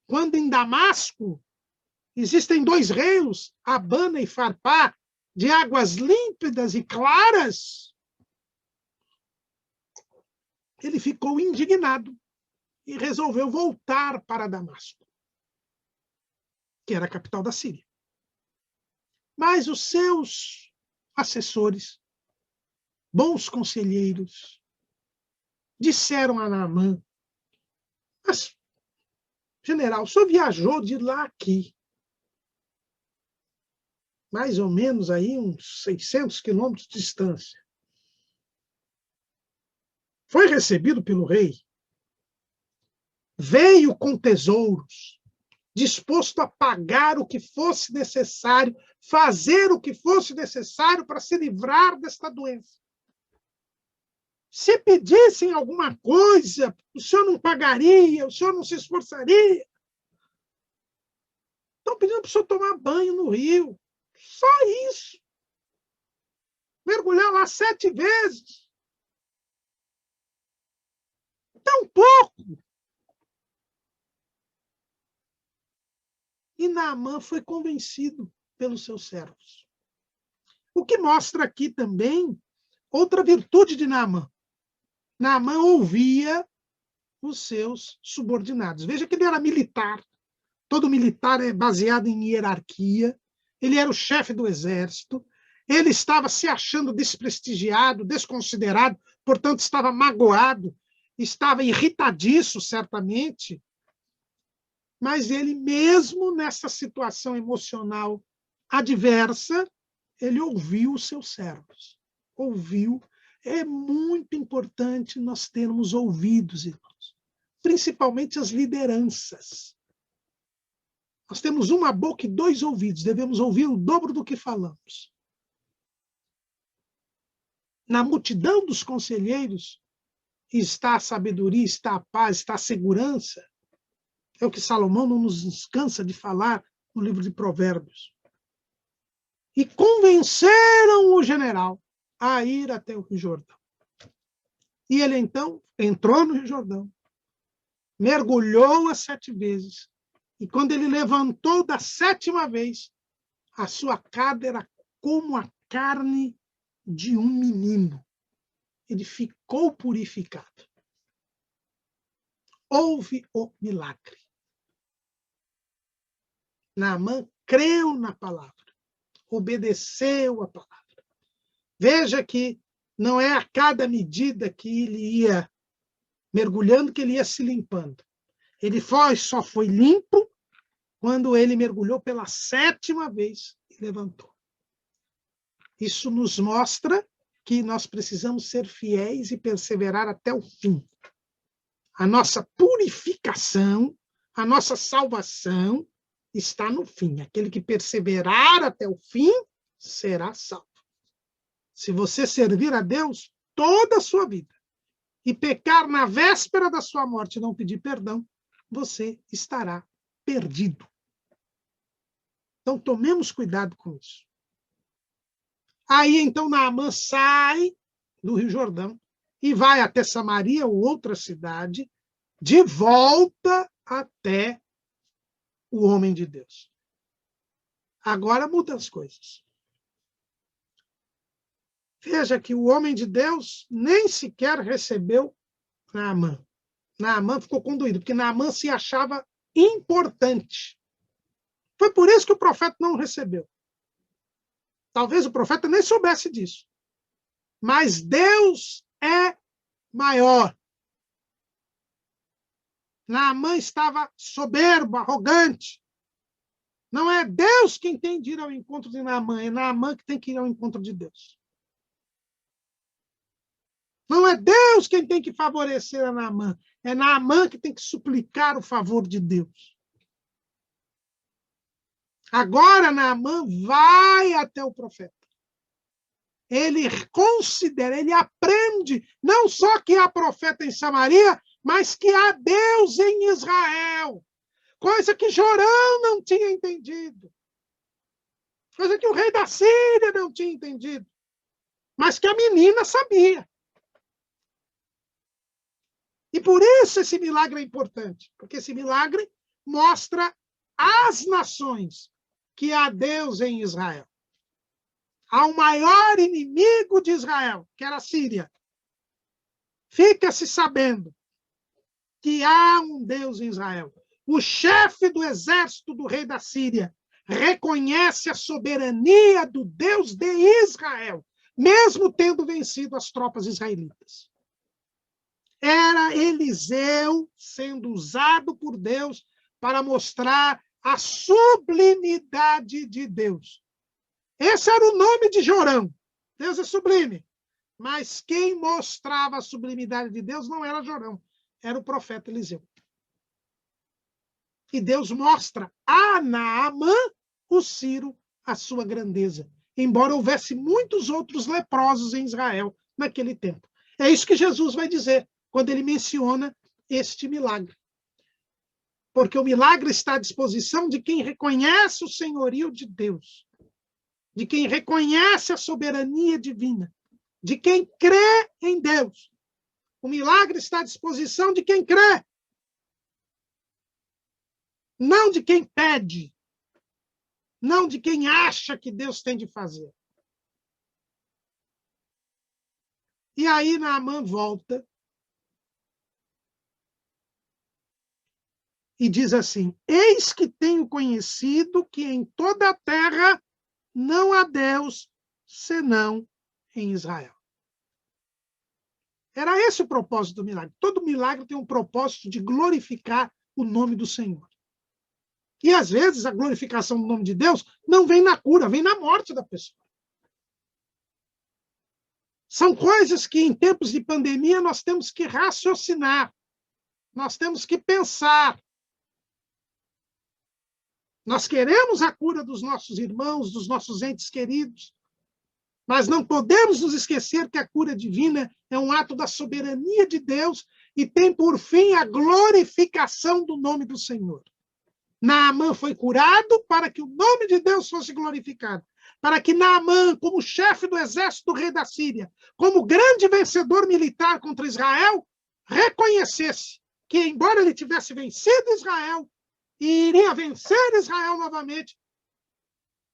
quando em Damasco existem 2 rios, Abana e Farpá, de águas límpidas e claras. Ele ficou indignado e resolveu voltar para Damasco, que era a capital da Síria. Mas os seus assessores, bons conselheiros, disseram a Naamã: mas, general, o senhor viajou de lá a aqui, mais ou menos aí uns 600 quilômetros de distância. Foi recebido pelo rei, veio com tesouros, disposto a pagar o que fosse necessário, fazer o que fosse necessário para se livrar desta doença. Se pedissem alguma coisa, o senhor não pagaria, o senhor não se esforçaria. Estão pedindo para o senhor tomar banho no rio. Só isso. Mergulhar lá 7 vezes. Tão pouco. E Naamã foi convencido pelos seus servos. O que mostra aqui também outra virtude de Naamã. Naamã ouvia os seus subordinados. Veja que ele era militar. Todo militar é baseado em hierarquia. Ele era o chefe do exército. Ele estava se achando desprestigiado, desconsiderado, portanto estava magoado, estava irritadiço, certamente. Mas ele, mesmo nessa situação emocional adversa, ele ouviu os seus servos. Ouviu. É muito importante nós termos ouvidos, irmãos. Principalmente as lideranças. Nós temos uma boca e 2 ouvidos. Devemos ouvir o dobro do que falamos. Na multidão dos conselheiros está a sabedoria, está a paz, está a segurança. É o que Salomão não nos cansa de falar no livro de Provérbios. E convenceram o general a ir até o Rio Jordão. E ele, então, entrou no Rio Jordão, mergulhou as 7 vezes E quando ele levantou da 7ª vez, a sua carne era como a carne de um menino. Ele ficou purificado. Houve o milagre. Naamã creu na palavra, obedeceu a palavra. Veja que não é a cada medida que ele ia mergulhando que ele ia se limpando. Ele só foi limpo quando ele mergulhou pela 7ª vez e levantou. Isso nos mostra que nós precisamos ser fiéis e perseverar até o fim. A nossa purificação, a nossa salvação está no fim. Aquele que perseverar até o fim será salvo. Se você servir a Deus toda a sua vida e pecar na véspera da sua morte e não pedir perdão, você estará perdido. Então, tomemos cuidado com isso. Aí, então, Naamã sai do Rio Jordão e vai até Samaria ou outra cidade, de volta até o homem de Deus. Agora muda as coisas. Veja que o homem de Deus nem sequer recebeu Naamã. Naamã ficou conduído, porque Naamã se achava importante. Foi por isso que o profeta não o recebeu. Talvez o profeta nem soubesse disso. Mas Deus é maior. Naamã estava soberbo, arrogante. Não é Deus quem tem de ir ao encontro de Naamã, é Naamã que tem que ir ao encontro de Deus. Não é Deus quem tem que favorecer a Naamã, é Naamã que tem que suplicar o favor de Deus. Agora Naamã vai até o profeta. Ele considera, ele aprende, não só que há profeta em Samaria, mas que há Deus em Israel. Coisa que Jorão não tinha entendido. Coisa que o rei da Síria não tinha entendido. Mas que a menina sabia. E por isso esse milagre é importante. Porque esse milagre mostra às nações que há Deus em Israel. Há o maior inimigo de Israel, que era a Síria. Fica-se sabendo que há um Deus em Israel. O chefe do exército do rei da Síria reconhece a soberania do Deus de Israel, mesmo tendo vencido as tropas israelitas. Era Eliseu sendo usado por Deus para mostrar a sublimidade de Deus. Esse era o nome de Jorão. Deus é sublime. Mas quem mostrava a sublimidade de Deus não era Jorão, era o profeta Eliseu. E Deus mostra a Naamã, o Ciro, a sua grandeza. Embora houvesse muitos outros leprosos em Israel naquele tempo. É isso que Jesus vai dizer quando ele menciona este milagre. Porque o milagre está à disposição de quem reconhece o senhorio de Deus, de quem reconhece a soberania divina, de quem crê em Deus. O milagre está à disposição de quem crê, não de quem pede, não de quem acha que Deus tem de fazer. E aí Naamã volta e diz assim: eis que tenho conhecido que em toda a terra não há Deus senão em Israel. Era esse o propósito do milagre. Todo milagre tem um propósito de glorificar o nome do Senhor. E, às vezes, a glorificação do nome de Deus não vem na cura, vem na morte da pessoa. São coisas que, em tempos de pandemia, nós temos que raciocinar. Nós temos que pensar. Nós queremos a cura dos nossos irmãos, dos nossos entes queridos, mas não podemos nos esquecer que a cura divina é um ato da soberania de Deus e tem por fim a glorificação do nome do Senhor. Naamã foi curado para que o nome de Deus fosse glorificado, para que Naamã, como chefe do exército do rei da Síria, como grande vencedor militar contra Israel, reconhecesse que, embora ele tivesse vencido Israel, e iria vencer Israel novamente.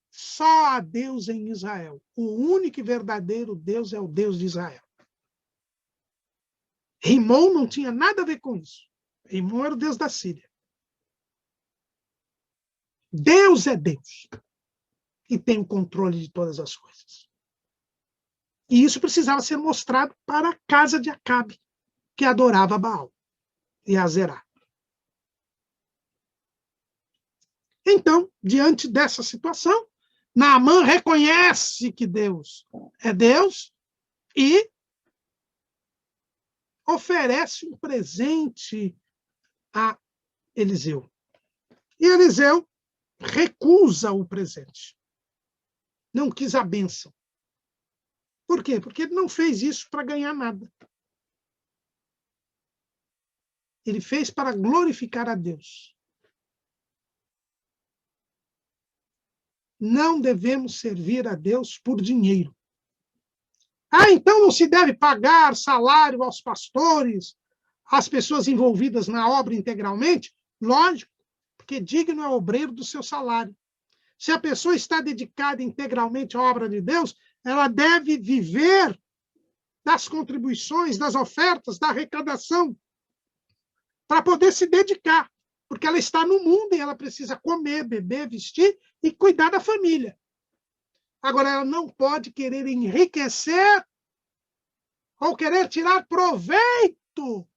Só há Deus em Israel. O único e verdadeiro Deus é o Deus de Israel. Rimon não tinha nada a ver com isso. Rimon era o Deus da Síria. Deus é Deus. E tem o controle de todas as coisas. E isso precisava ser mostrado para a casa de Acabe, que adorava Baal e Azerá. Então, diante dessa situação, Naamã reconhece que Deus é Deus e oferece um presente a Eliseu. E Eliseu recusa o presente. Não quis a bênção. Por quê? Porque ele não fez isso para ganhar nada. Ele fez para glorificar a Deus. Não devemos servir a Deus por dinheiro. Então não se deve pagar salário aos pastores, às pessoas envolvidas na obra integralmente? Lógico, porque digno é o obreiro do seu salário. Se a pessoa está dedicada integralmente à obra de Deus, ela deve viver das contribuições, das ofertas, da arrecadação, para poder se dedicar, porque ela está no mundo e ela precisa comer, beber, vestir e cuidar da família. Agora, ela não pode querer enriquecer ou querer tirar proveito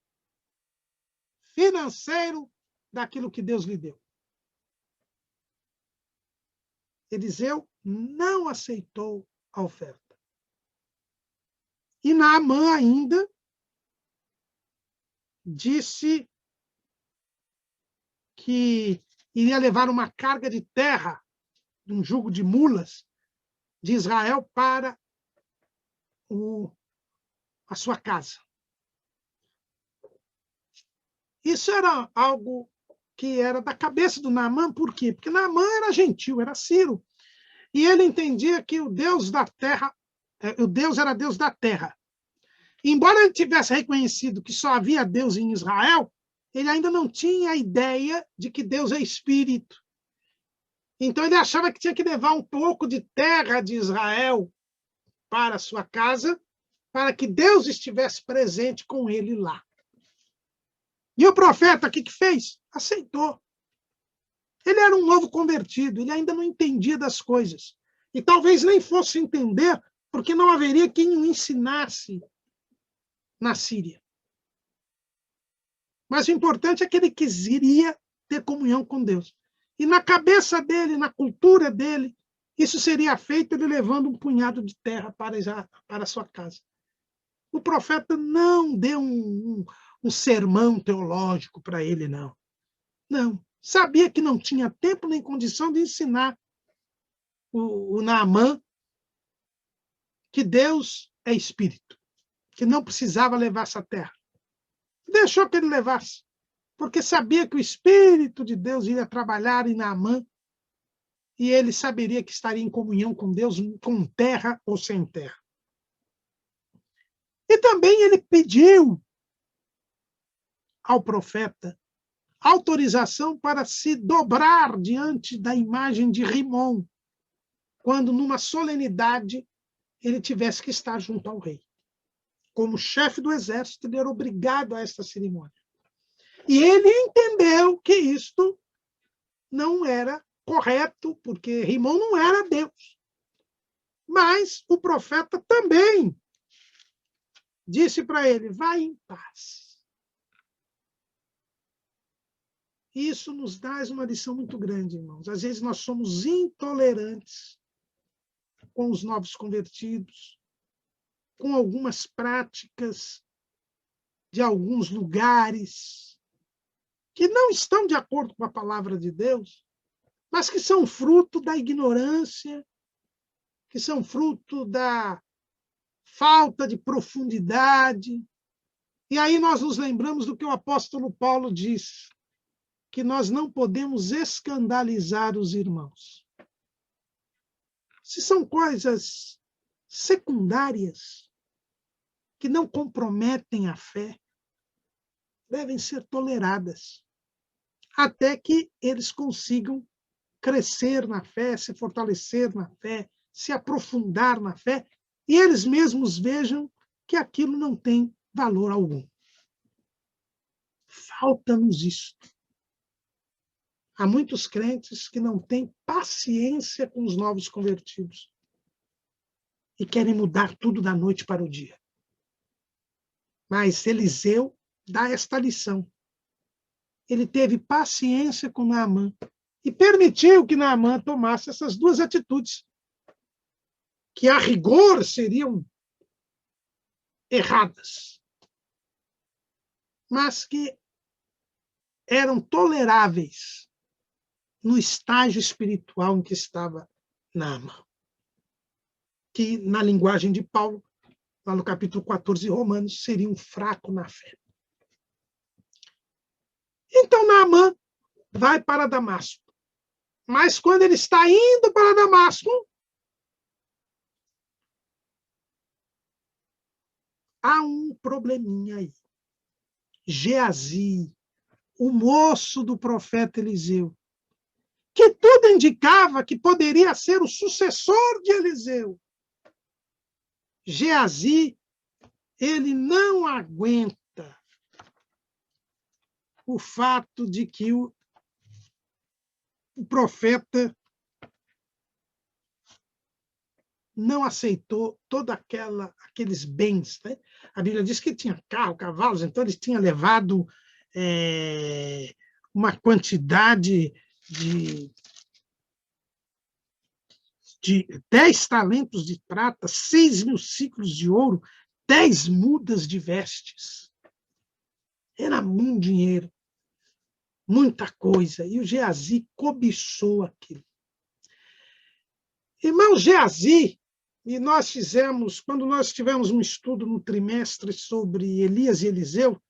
financeiro daquilo que Deus lhe deu. Eliseu não aceitou a oferta. E Naamã ainda disse que iria levar uma carga de terra, um jugo de mulas, de Israel para a sua casa. Isso era algo que era da cabeça do Naamã, por quê? Porque Naamã era gentil, era sírio, e ele entendia que o Deus da terra, o Deus era Deus da terra. Embora ele tivesse reconhecido que só havia Deus em Israel, ele ainda não tinha a ideia de que Deus é espírito. Então ele achava que tinha que levar um pouco de terra de Israel para a sua casa, para que Deus estivesse presente com ele lá. E o profeta, o que fez? Aceitou. Ele era um novo convertido, ele ainda não entendia das coisas. E talvez nem fosse entender, porque não haveria quem o ensinasse na Síria. Mas o importante é que ele queria ter comunhão com Deus. E na cabeça dele, na cultura dele, isso seria feito ele levando um punhado de terra para a sua casa. O profeta não deu um sermão teológico para ele, não. Não. Sabia que não tinha tempo nem condição de ensinar o Naamã que Deus é espírito, que não precisava levar essa terra. Deixou que ele levasse, porque sabia que o Espírito de Deus iria trabalhar em Naamã e ele saberia que estaria em comunhão com Deus, com terra ou sem terra. E também ele pediu ao profeta autorização para se dobrar diante da imagem de Rimon, quando numa solenidade ele tivesse que estar junto ao rei. Como chefe do exército, ele era obrigado a esta cerimônia. E ele entendeu que isto não era correto, porque Rimon não era Deus. Mas o profeta também disse para ele, vai em paz. Isso nos dá uma lição muito grande, irmãos. Às vezes nós somos intolerantes com os novos convertidos, com algumas práticas de alguns lugares que não estão de acordo com a palavra de Deus, mas que são fruto da ignorância, que são fruto da falta de profundidade. E aí nós nos lembramos do que o apóstolo Paulo diz, que nós não podemos escandalizar os irmãos. Se são coisas secundárias, que não comprometem a fé, devem ser toleradas. até que eles consigam crescer na fé, se fortalecer na fé, se aprofundar na fé, e eles mesmos vejam que aquilo não tem valor algum. Falta-nos isso. Há muitos crentes que não têm paciência com os novos convertidos e querem mudar tudo da noite para o dia. Mas Eliseu dá esta lição. Ele teve paciência com Naamã e permitiu que Naamã tomasse essas duas atitudes, que a rigor seriam erradas, mas que eram toleráveis no estágio espiritual em que estava Naamã, que, na linguagem de Paulo, lá no capítulo 14 de Romanos, seria um fraco na fé. Então, Naamã vai para Damasco. Mas quando ele está indo para Damasco, há um probleminha aí. Geazi, o moço do profeta Eliseu, que tudo indicava que poderia ser o sucessor de Eliseu. Geazi, ele não aguenta o fato de que o profeta não aceitou todos aqueles bens. Né? A Bíblia diz que tinha carro, cavalos, então ele tinha levado uma quantidade de 10 talentos de prata, 6.000 ciclos de ouro, 10 mudas de vestes. Era muito dinheiro, muita coisa. E o Geazi cobiçou aquilo. Irmão Geazi, e nós fizemos, quando nós tivemos um estudo no trimestre sobre Elias e Eliseu,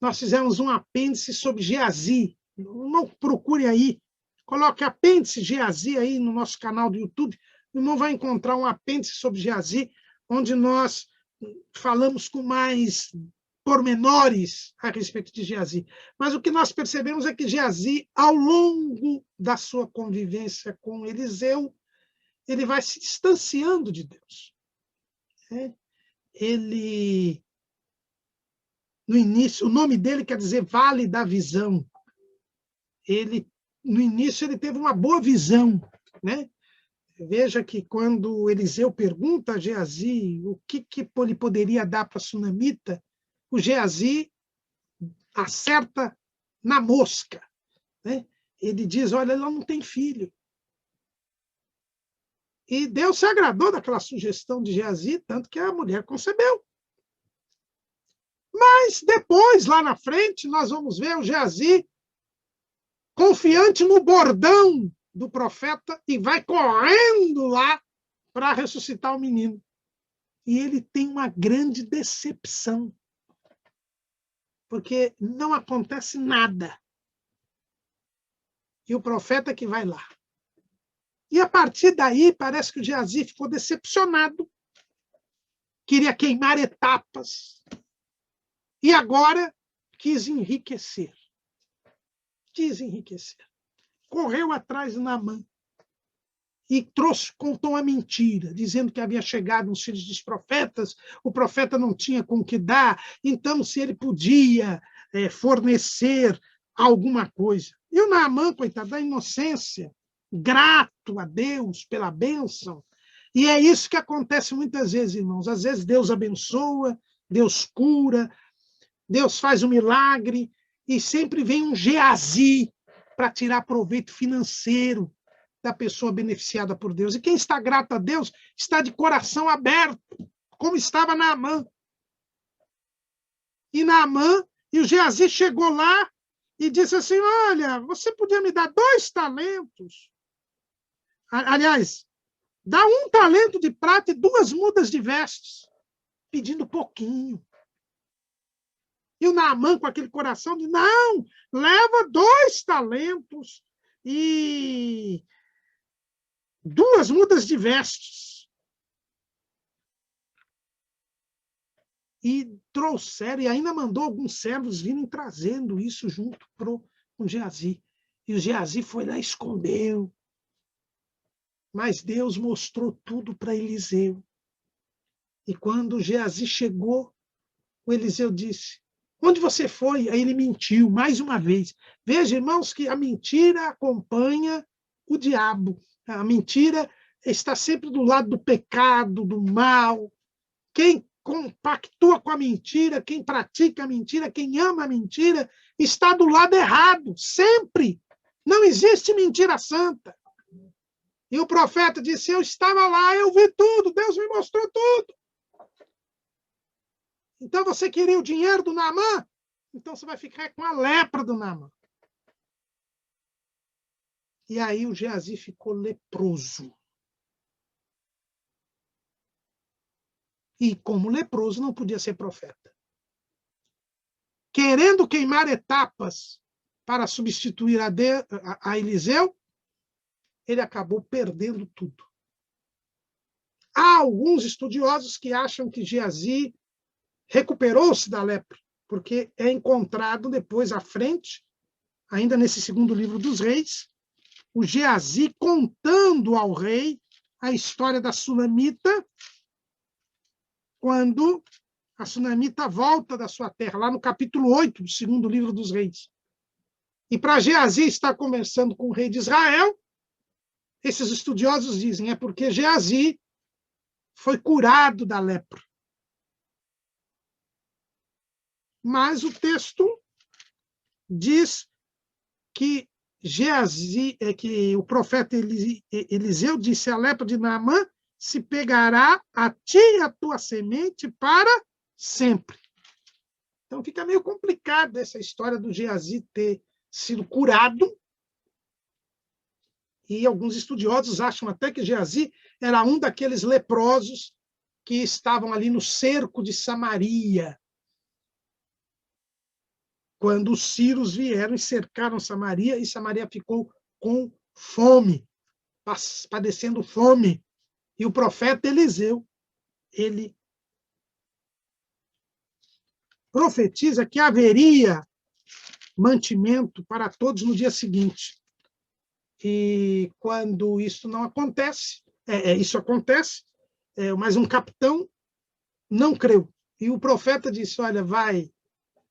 nós fizemos um apêndice sobre Geazi. Não procure aí, coloque apêndice Geazi aí no nosso canal do YouTube, o irmão vai encontrar um apêndice sobre Geazi, onde nós falamos com mais pormenores a respeito de Geazi. Mas o que nós percebemos é que Geazi, ao longo da sua convivência com Eliseu, ele vai se distanciando de Deus. Ele, no início, o nome dele quer dizer Vale da Visão. No início, ele teve uma boa visão, né? Veja que quando Eliseu pergunta a Geazi o que ele poderia dar para a sunamita, o Geazi acerta na mosca. Né? Ele diz, olha, ela não tem filho. E Deus se agradou daquela sugestão de Geazi, tanto que a mulher concebeu. Mas depois, lá na frente, nós vamos ver o Geazi confiante no bordão do profeta e vai correndo lá para ressuscitar o menino. E ele tem uma grande decepção, porque não acontece nada. E o profeta que vai lá. E a partir daí, parece que o Geazi ficou decepcionado, queria queimar etapas, e agora quis enriquecer. Correu atrás de Naamã e contou uma mentira, dizendo que havia chegado uns filhos dos profetas, o profeta não tinha com que dar, então se ele podia fornecer alguma coisa. E o Naamã, coitado, da inocência, grato a Deus pela bênção, e é isso que acontece muitas vezes, irmãos. Às vezes Deus abençoa, Deus cura, Deus faz um milagre, e sempre vem um Geazi para tirar proveito financeiro da pessoa beneficiada por Deus. E quem está grato a Deus está de coração aberto, como estava Naamã. E o Geazi chegou lá e disse assim, olha, você podia me dar 2 talentos? Aliás, dá 1 talento de prata e 2 mudas de vestes, pedindo pouquinho. E o Naamã, com aquele coração, diz, não, leva 2 talentos e 2 mudas de vestes. E trouxeram, e ainda mandou alguns servos virem trazendo isso junto com Geazi. E o Geazi foi lá e escondeu. Mas Deus mostrou tudo para Eliseu. E quando o Geazi chegou, o Eliseu disse: onde você foi? Aí ele mentiu mais uma vez. Veja, irmãos, que a mentira acompanha o diabo. A mentira está sempre do lado do pecado, do mal. Quem compactua com a mentira, quem pratica a mentira, quem ama a mentira, está do lado errado, sempre. Não existe mentira santa. E o profeta disse: eu estava lá, eu vi tudo, Deus me mostrou tudo. Então você queria o dinheiro do Naamã? Então você vai ficar com a lepra do Naamã. E aí o Geazi ficou leproso. E como leproso não podia ser profeta. Querendo queimar etapas para substituir a Eliseu, ele acabou perdendo tudo. Há alguns estudiosos que acham que Geazi recuperou-se da lepra, porque é encontrado depois à frente, ainda nesse segundo livro dos reis, o Geazi contando ao rei a história da Sunamita, quando a Sunamita volta da sua terra, lá no capítulo 8 do segundo livro dos reis. E para Geazi estar conversando com o rei de Israel, esses estudiosos dizem, é porque Geazi foi curado da lepra. Mas o texto diz que Geazi, que o profeta Eliseu disse: a lepra de Naamã se pegará a ti e a tua semente para sempre. Então fica meio complicado essa história do Geazi ter sido curado. E alguns estudiosos acham até que Geazi era um daqueles leprosos que estavam ali no cerco de Samaria, quando os sírios vieram e cercaram Samaria, e Samaria ficou com fome, padecendo fome. E o profeta Eliseu, ele profetiza que haveria mantimento para todos no dia seguinte. E quando isso não acontece, isso acontece, mas um capitão não creu. E o profeta disse: olha,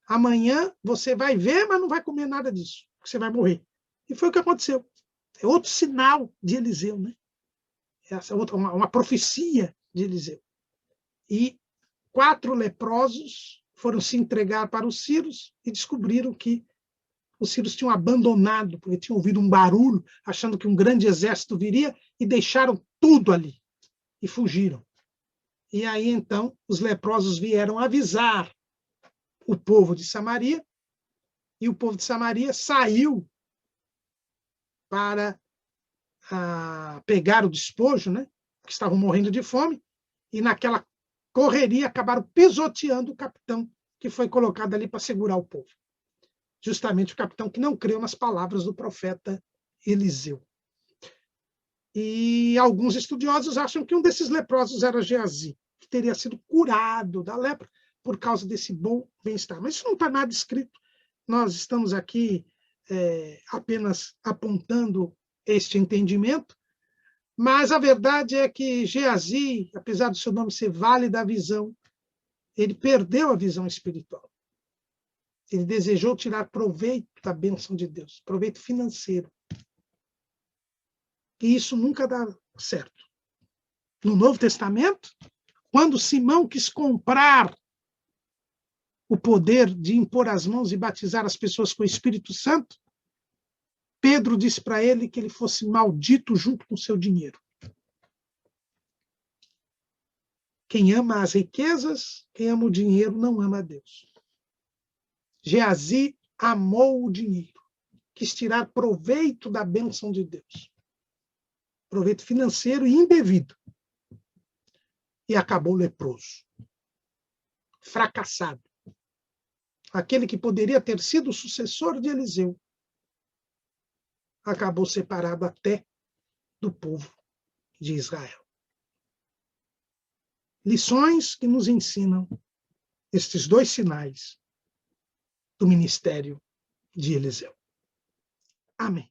amanhã você vai ver, mas não vai comer nada disso, você vai morrer. E foi o que aconteceu. É outro sinal de Eliseu, né? Essa outra, uma profecia de Eliseu. E 4 leprosos foram se entregar para os sírios e descobriram que os sírios tinham abandonado, porque tinham ouvido um barulho, achando que um grande exército viria, e deixaram tudo ali e fugiram. E aí, então, os leprosos vieram avisar o povo de Samaria, e o povo de Samaria saiu para pegar o despojo, né? Que estavam morrendo de fome, e naquela correria acabaram pisoteando o capitão que foi colocado ali para segurar o povo. Justamente o capitão que não creu nas palavras do profeta Eliseu. E alguns estudiosos acham que um desses leprosos era Geazi, que teria sido curado da lepra por causa desse bom bem-estar. Mas isso não está nada escrito. Nós estamos aqui apenas apontando este entendimento, mas a verdade é que Geazi, apesar do seu nome ser Vale da Visão, ele perdeu a visão espiritual. Ele desejou tirar proveito da bênção de Deus, proveito financeiro. E isso nunca dá certo. No Novo Testamento, quando Simão quis comprar o poder de impor as mãos e batizar as pessoas com o Espírito Santo, Pedro disse para ele que ele fosse maldito junto com o seu dinheiro. Quem ama as riquezas, quem ama o dinheiro, não ama a Deus. Geazi amou o dinheiro, quis tirar proveito da bênção de Deus. Proveito financeiro e indevido. E acabou leproso. Fracassado. Aquele que poderia ter sido o sucessor de Eliseu, acabou separado até do povo de Israel. Lições que nos ensinam estes 2 sinais do ministério de Eliseu. Amém.